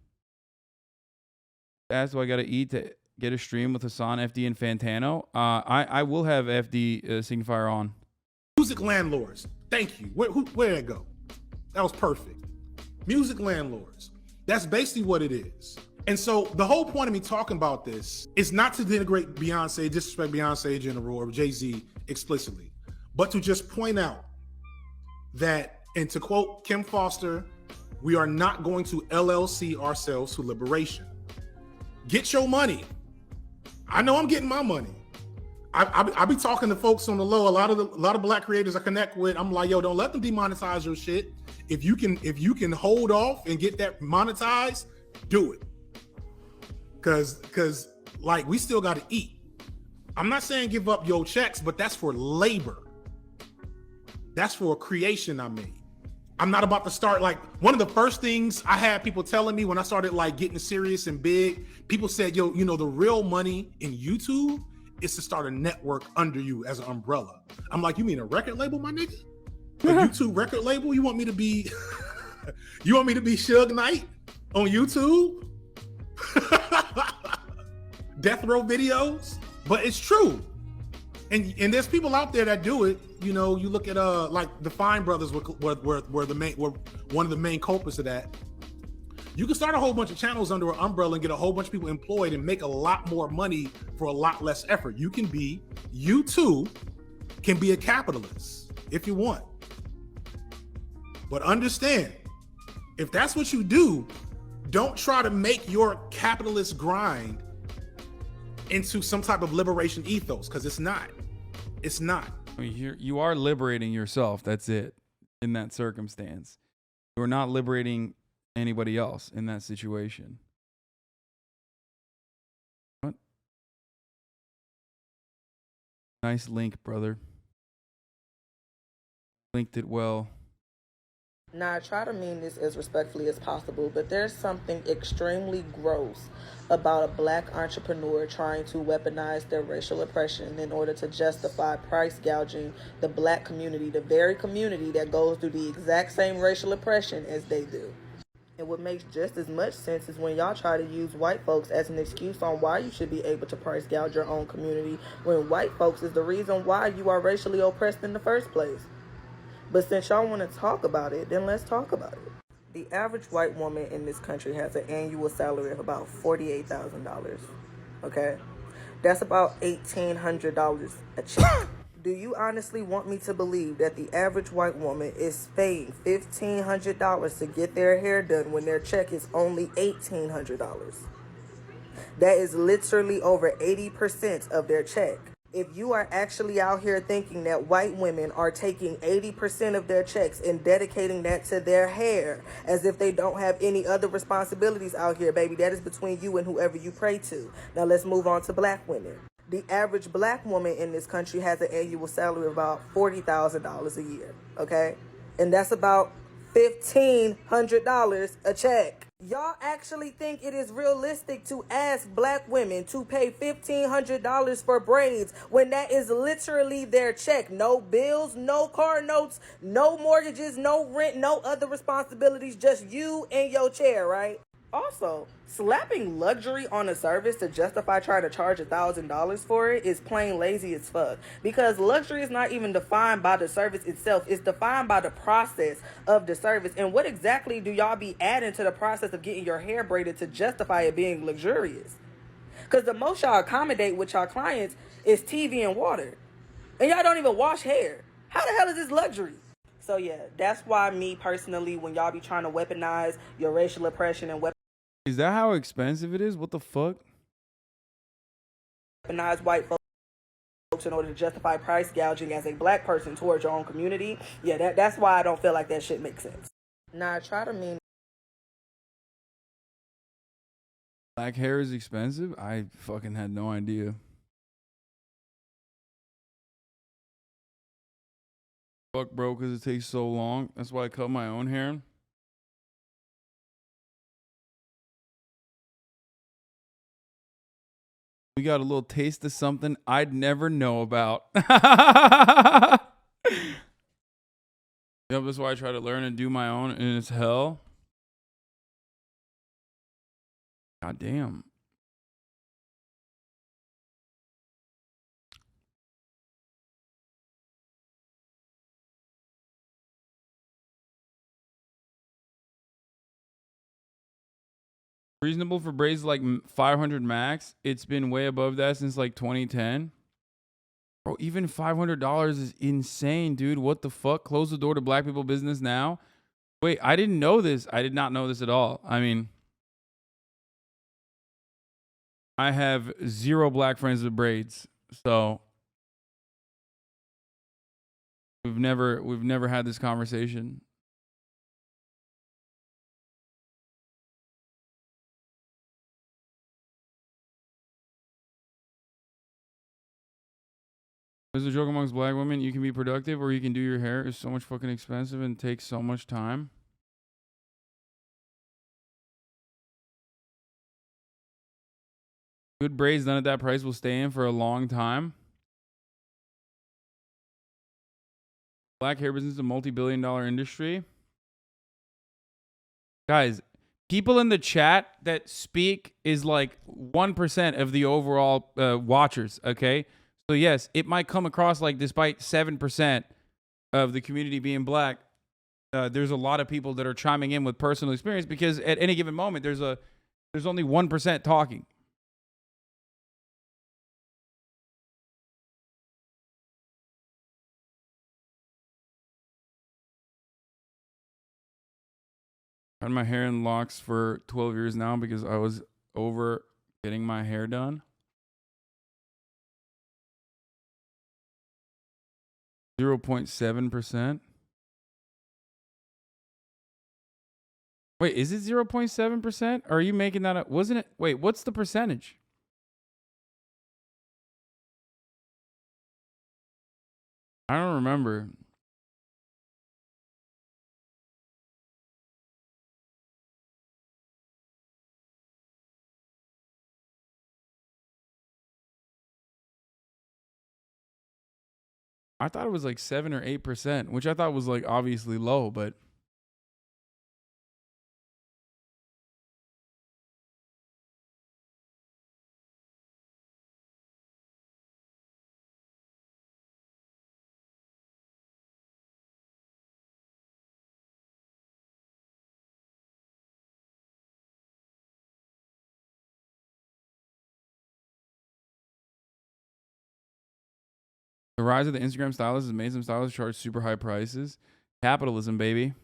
Speaker 1: That's why I got to eat to get a stream with Hasan, FD, and Fantano. I will have FDSignifier on.
Speaker 6: Music landlords. Thank you. Where did that go? That was perfect. Music landlords. That's basically what it is. And so the whole point of me talking about this is not to denigrate Beyonce, disrespect Beyonce in general, or Jay-Z explicitly, but to just point out that, and to quote Kim Foster, we are not going to LLC ourselves to liberation. Get your money. I know I'm getting my money. I be talking to folks on the low. A lot of black creators I connect with, I'm like, yo, don't let them demonetize your shit. If you can hold off and get that monetized, do it. Cause like we still got to eat. I'm not saying give up your checks, but that's for labor. That's for a creation I made. I'm not about to start, like, one of the first things I had people telling me when I started like getting serious and big, people said, yo, you know, the real money in YouTube is to start a network under you as an umbrella. I'm like, you mean a record label, my nigga? A YouTube record label? You want me to be Suge Knight on YouTube? Death Row videos? But it's true. And there's people out there that do it. You know, you look at like the Fine Brothers were one of the main culprits of that. You can start a whole bunch of channels under an umbrella and get a whole bunch of people employed and make a lot more money for a lot less effort. You can be, you too can be a capitalist if you want. But understand, if that's what you do, don't try to make your capitalist grind into some type of liberation ethos, because it's not. It's not.
Speaker 1: I mean, you are liberating yourself. That's it. In that circumstance, you're not liberating anybody else in that situation. What? Nice link, brother. Linked it well.
Speaker 7: Now, I try to mean this as respectfully as possible, but there's something extremely gross about a black entrepreneur trying to weaponize their racial oppression in order to justify price gouging the black community, the very community that goes through the exact same racial oppression as they do. And what makes just as much sense is when y'all try to use white folks as an excuse on why you should be able to price gouge your own community, when white folks is the reason why you are racially oppressed in the first place. But since y'all want to talk about it, then let's talk about it. The average white woman in this country has an annual salary of about $48,000. Okay? That's about $1,800 a check. Do you honestly want me to believe that the average white woman is paying $1,500 to get their hair done when their check is only $1,800? That is literally over 80% of their check. If you are actually out here thinking that white women are taking 80% of their checks and dedicating that to their hair as if they don't have any other responsibilities out here, baby, that is between you and whoever you pray to. Now let's move on to black women. The average black woman in this country has an annual salary of about $40,000 a year, okay? And that's about $1,500 a check. Y'all actually think it is realistic to ask black women to pay $1,500 for braids when that is literally their check? No bills, no car notes, no mortgages, no rent, no other responsibilities, just you and your chair, right? Also, slapping luxury on a service to justify trying to charge $1,000 for it is plain lazy as fuck. Because luxury is not even defined by the service itself. It's defined by the process of the service. And what exactly do y'all be adding to the process of getting your hair braided to justify it being luxurious? Because the most y'all accommodate with y'all clients is TV and water. And y'all don't even wash hair. How the hell is this luxury? So yeah, that's why me personally, when y'all be trying to weaponize your racial oppression and
Speaker 1: Is that how expensive it is? What the fuck?
Speaker 7: weaponize white folks in order to justify price gouging as a black person towards your own community, yeah, that's why I don't feel like that shit makes sense. Now, I try to mean
Speaker 1: Black hair is expensive? I fucking had no idea. Fuck, bro, because it takes so long. That's why I cut my own hair. We got a little taste of something I'd never know about. Yep, that's why I try to learn and do my own, and it's hell. God damn. Reasonable for braids like 500 max. It's been way above that since like 2010. Bro, even $500 is insane, dude. What the fuck? Close the door to black people business now? Wait, I didn't know this. I did not know this at all. I mean, I have 0 black friends with braids. So we've never had this conversation. There's a joke amongst black women. You can be productive or you can do your hair. It's so much fucking expensive and takes so much time. Good braids done at that price will stay in for a long time. Black hair business is a multi-billion-dollar industry. Guys, people in the chat that speak is like 1% of the overall watchers, okay? So yes, it might come across like despite 7% of the community being black, there's a lot of people that are chiming in with personal experience because at any given moment, there's only 1% talking. Had my hair in locks for 12 years now because I was over getting my hair done. 0.7%. Wait, is it 0.7%? Or are you making that up? Wasn't it? Wait, what's the percentage? I don't remember. I thought it was like 7 or 8%, which I thought was like obviously low, but the rise of the Instagram stylists has made some stylists charge super high prices. Capitalism, baby.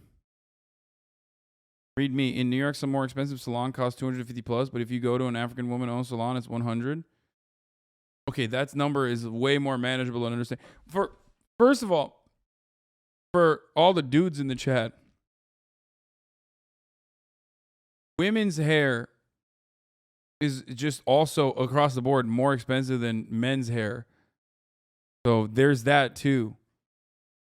Speaker 1: Read me. In New York, some more expensive salon costs 250 plus, but if you go to an African woman-owned salon, it's 100. Okay, that number is way more manageable and understand. First of all, for all the dudes in the chat, women's hair is just also across the board more expensive than men's hair. So there's that too.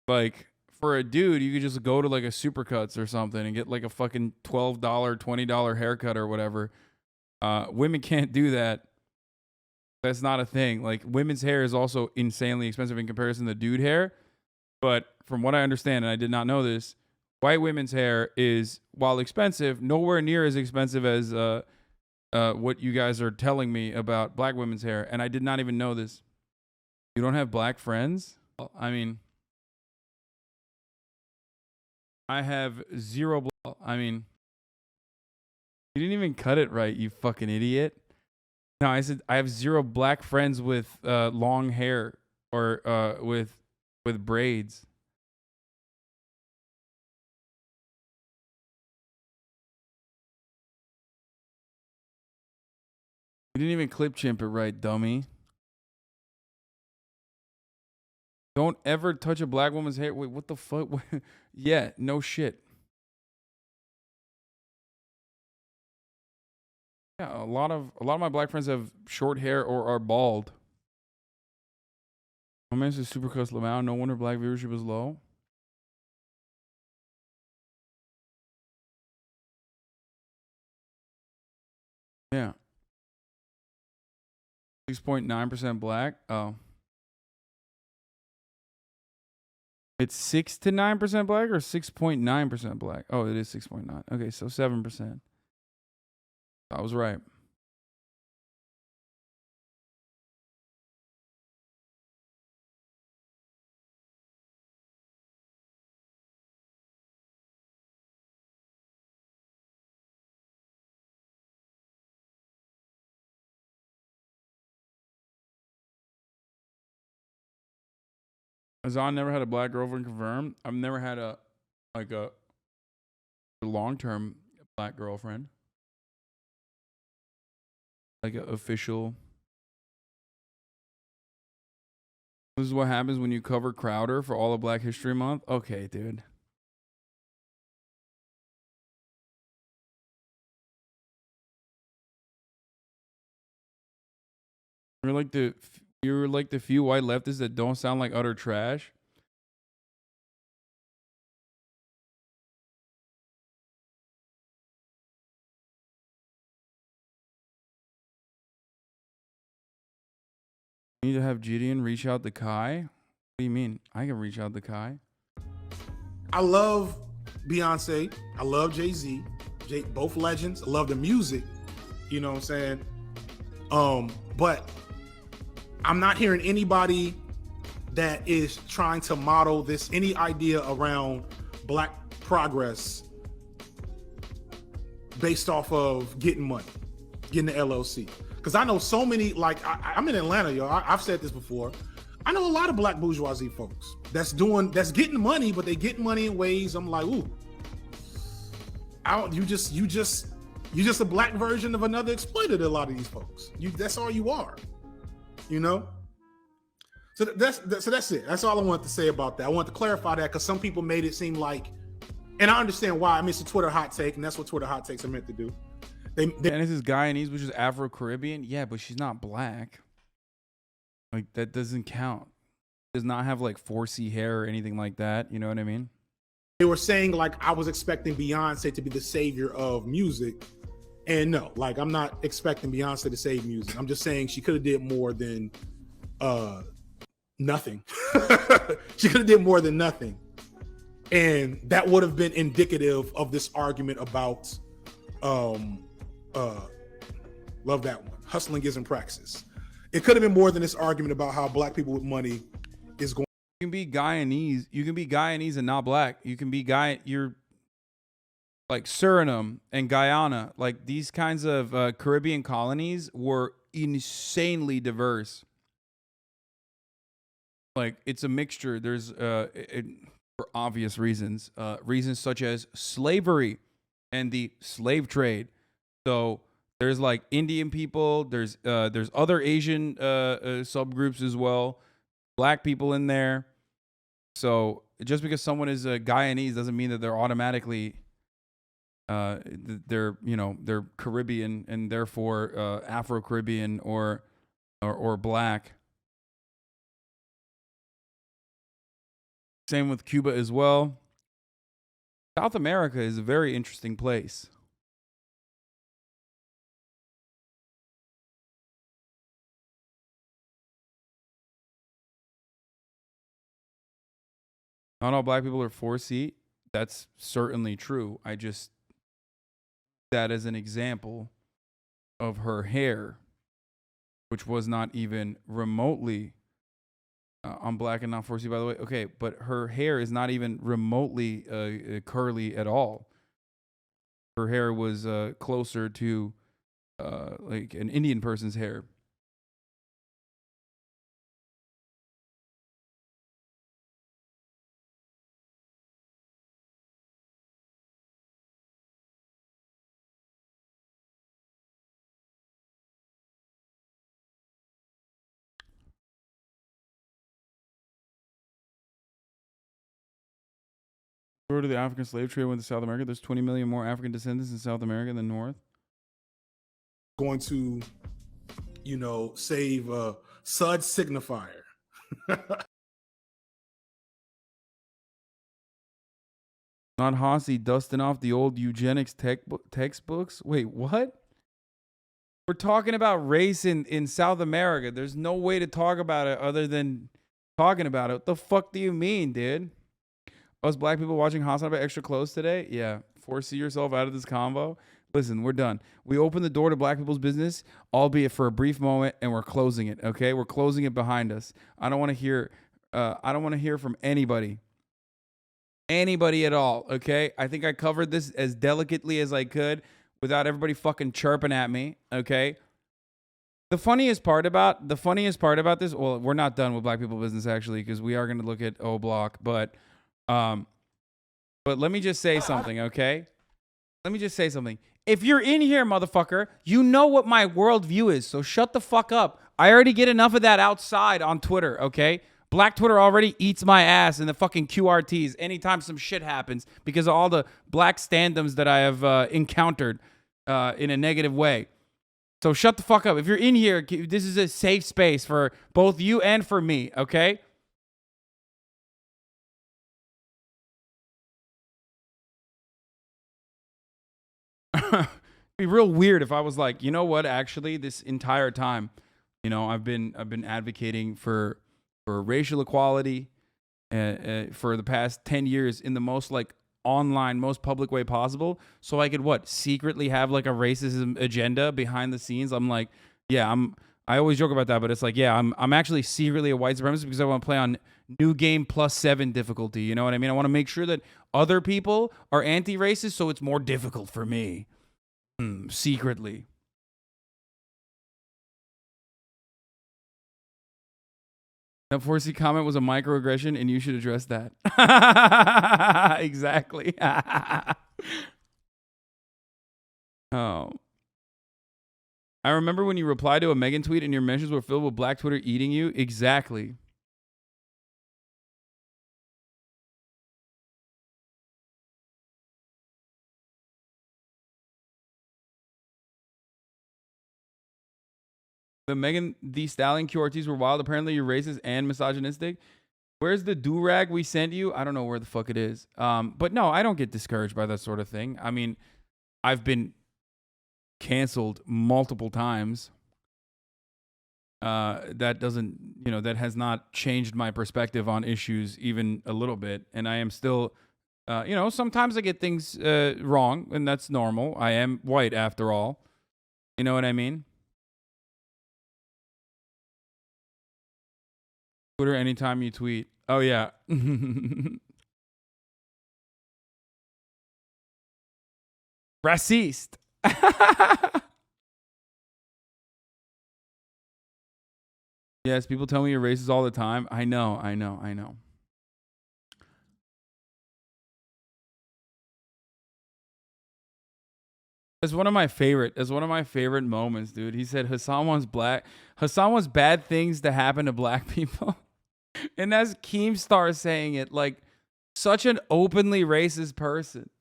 Speaker 1: Like for a dude, you could just go to like a Supercuts or something and get like a fucking $12, $20 haircut or whatever. Women can't do that. That's not a thing. Like women's hair is also insanely expensive in comparison to dude hair. But from what I understand, and I did not know this, white women's hair is, while expensive, nowhere near as expensive as what you guys are telling me about black women's hair. And I did not even know this. You don't have black friends? I mean, I have zero. You didn't even cut it right, you fucking idiot. No, I said I have zero black friends with long hair or with braids. You didn't even clip chimp it right, dummy. Don't ever touch a black woman's hair. Wait, what the fuck? Yeah, no shit. Yeah, a lot of my black friends have short hair or are bald. My man says Supercuts Lamau. No wonder black viewership is low. Yeah. 6.9% black. Oh. It's 6 to 9% black or 6.9% black? Oh, it is 6.9. Okay, so 7%. I was right. Hasan never had a black girlfriend confirmed. I've never had a long-term black girlfriend. Like an official. This is what happens when you cover Crowder for all of Black History Month. Okay, dude. You're like the few white leftists that don't sound like utter trash. You need to have Gideon reach out to Kai. What do you mean? I can reach out to Kai.
Speaker 6: I love Beyonce. I love Jay-Z. Both legends. I love the music. You know what I'm saying? But I'm not hearing anybody that is trying to model any idea around black progress based off of getting money, getting the LLC. Because I know so many, like I'm in Atlanta, yo. I've said this before. I know a lot of black bourgeoisie folks that's getting money, but they getting money in ways I'm like, ooh. You just a black version of another exploiter to a lot of these folks. That's all you are. You know. So that's it. That's all I wanted to say about that. I want to clarify that because some people made it seem like, and I understand why. I mean, it's a Twitter hot take, and that's what Twitter hot takes are meant to do.
Speaker 1: And this is Guyanese, which is Afro-Caribbean. Yeah, but she's not black. Like, that doesn't count. Does not have like 4C hair or anything like that. You know what I mean?
Speaker 6: They were saying like I was expecting Beyonce to be the savior of music, and no, like I'm not expecting Beyonce to save music. I'm just saying she could have did more than nothing. She could have did more than nothing, and that would have been indicative of this argument about love that one. Hustling isn't praxis. It could have been more than this argument about how black people with money is going.
Speaker 1: You can be Guyanese. You can be Guyanese and not black. You can be you're like Suriname and Guyana. Like these kinds of Caribbean colonies were insanely diverse. Like it's a mixture. There's for obvious reasons, reasons such as slavery and the slave trade. So there's like Indian people. There's other Asian subgroups as well. Black people in there. So just because someone is a Guyanese doesn't mean that they're automatically they're Caribbean and therefore Afro-Caribbean or black. Same with Cuba as well. South America is a very interesting place. Not all black people are 4C. That's certainly true. I just that as an example of her hair, which was not even remotely. I'm black and not 4C, by the way. Okay, but her hair is not even remotely curly at all. Her hair was closer to like an Indian person's hair. Go to the African slave trade went to South America. There's 20 million more African descendants in South America than North.
Speaker 6: Going to, save Sud Signifier.
Speaker 1: Not Hossie dusting off the old eugenics textbooks. Wait, what? We're talking about race in South America. There's no way to talk about it other than talking about it. What the fuck do you mean, dude? Us black people watching Hasanabi extra close today? Yeah. Foresee yourself out of this convo. Listen, we're done. We opened the door to black people's business, albeit for a brief moment, and we're closing it. Okay, we're closing it behind us. I don't want to hear. I don't want to hear from anybody at all. Okay, I think I covered this as delicately as I could without everybody fucking chirping at me. Okay. The funniest part about this. Well, we're not done with black people business actually because we are going to look at O Block, but let me just say something, okay? Let me just say something. If you're in here, motherfucker, you know what my worldview is, so shut the fuck up. I already get enough of that outside on Twitter, okay? Black Twitter already eats my ass in the fucking QRTs anytime some shit happens because of all the black stand-ums that I have encountered in a negative way. So shut the fuck up. If you're in here, this is a safe space for both you and for me, okay? It'd be real weird if I was like, you know what? Actually, this entire time, I've been advocating for racial equality for the past 10 years in the most like online, most public way possible. So I could secretly have like a racism agenda behind the scenes. I'm like, yeah, I always joke about that, but it's like, yeah, I'm actually secretly a white supremacist because I want to play on new game +7 difficulty. You know what I mean? I want to make sure that other people are anti-racist, so it's more difficult for me. Secretly. That 4C comment was a microaggression, and you should address that. Exactly. Oh. I remember when you replied to a Megan tweet and your mentions were filled with Black Twitter eating you. Exactly. The Megan Thee Stallion QRTs were wild. Apparently you're racist and misogynistic. Where's the do-rag we sent you? I don't know where the fuck it is. But no, I don't get discouraged by that sort of thing. I mean, I've been canceled multiple times. That doesn't, that has not changed my perspective on issues even a little bit. And I am still, sometimes I get things wrong, and that's normal. I am white after all. You know what I mean? Twitter anytime you tweet. Oh, yeah. Racist. Yes, people tell me you're racist all the time. I know. It's one of my favorite moments, dude. He said Hassan wants bad things to happen to black people. And that's Keemstar saying it, like such an openly racist person.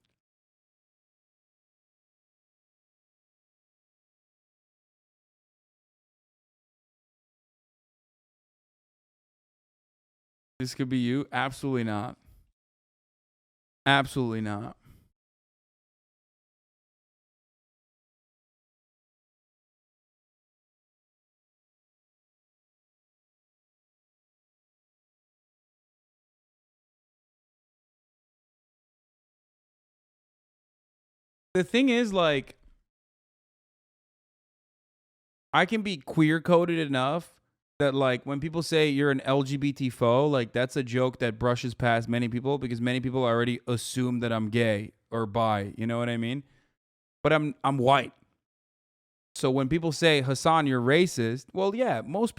Speaker 1: This could be you? Absolutely not. Absolutely not. The thing is, like, I can be queer coded enough that, like, when people say you're an LGBT foe, like, that's a joke that brushes past many people because many people already assume that I'm gay or bi. You know what I mean? But I'm white. So when people say, Hasan, you're racist, well, yeah, most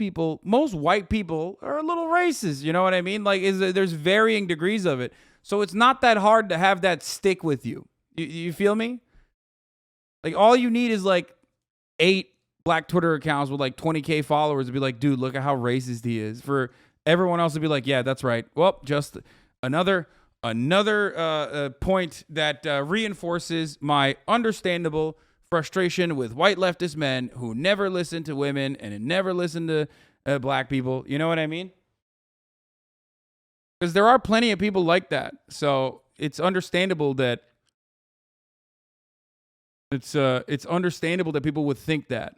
Speaker 1: white people are a little racist. You know what I mean? Like, there's varying degrees of it. So it's not that hard to have that stick with you. You feel me? Like, all you need is, like, 8 black Twitter accounts with, like, 20K followers to be like, dude, look at how racist he is. For everyone else to be like, yeah, that's right. Well, just another point that reinforces my understandable frustration with white leftist men who never listen to women and never listen to black people. You know what I mean? Because there are plenty of people like that. So it's understandable that it's understandable that people would think that.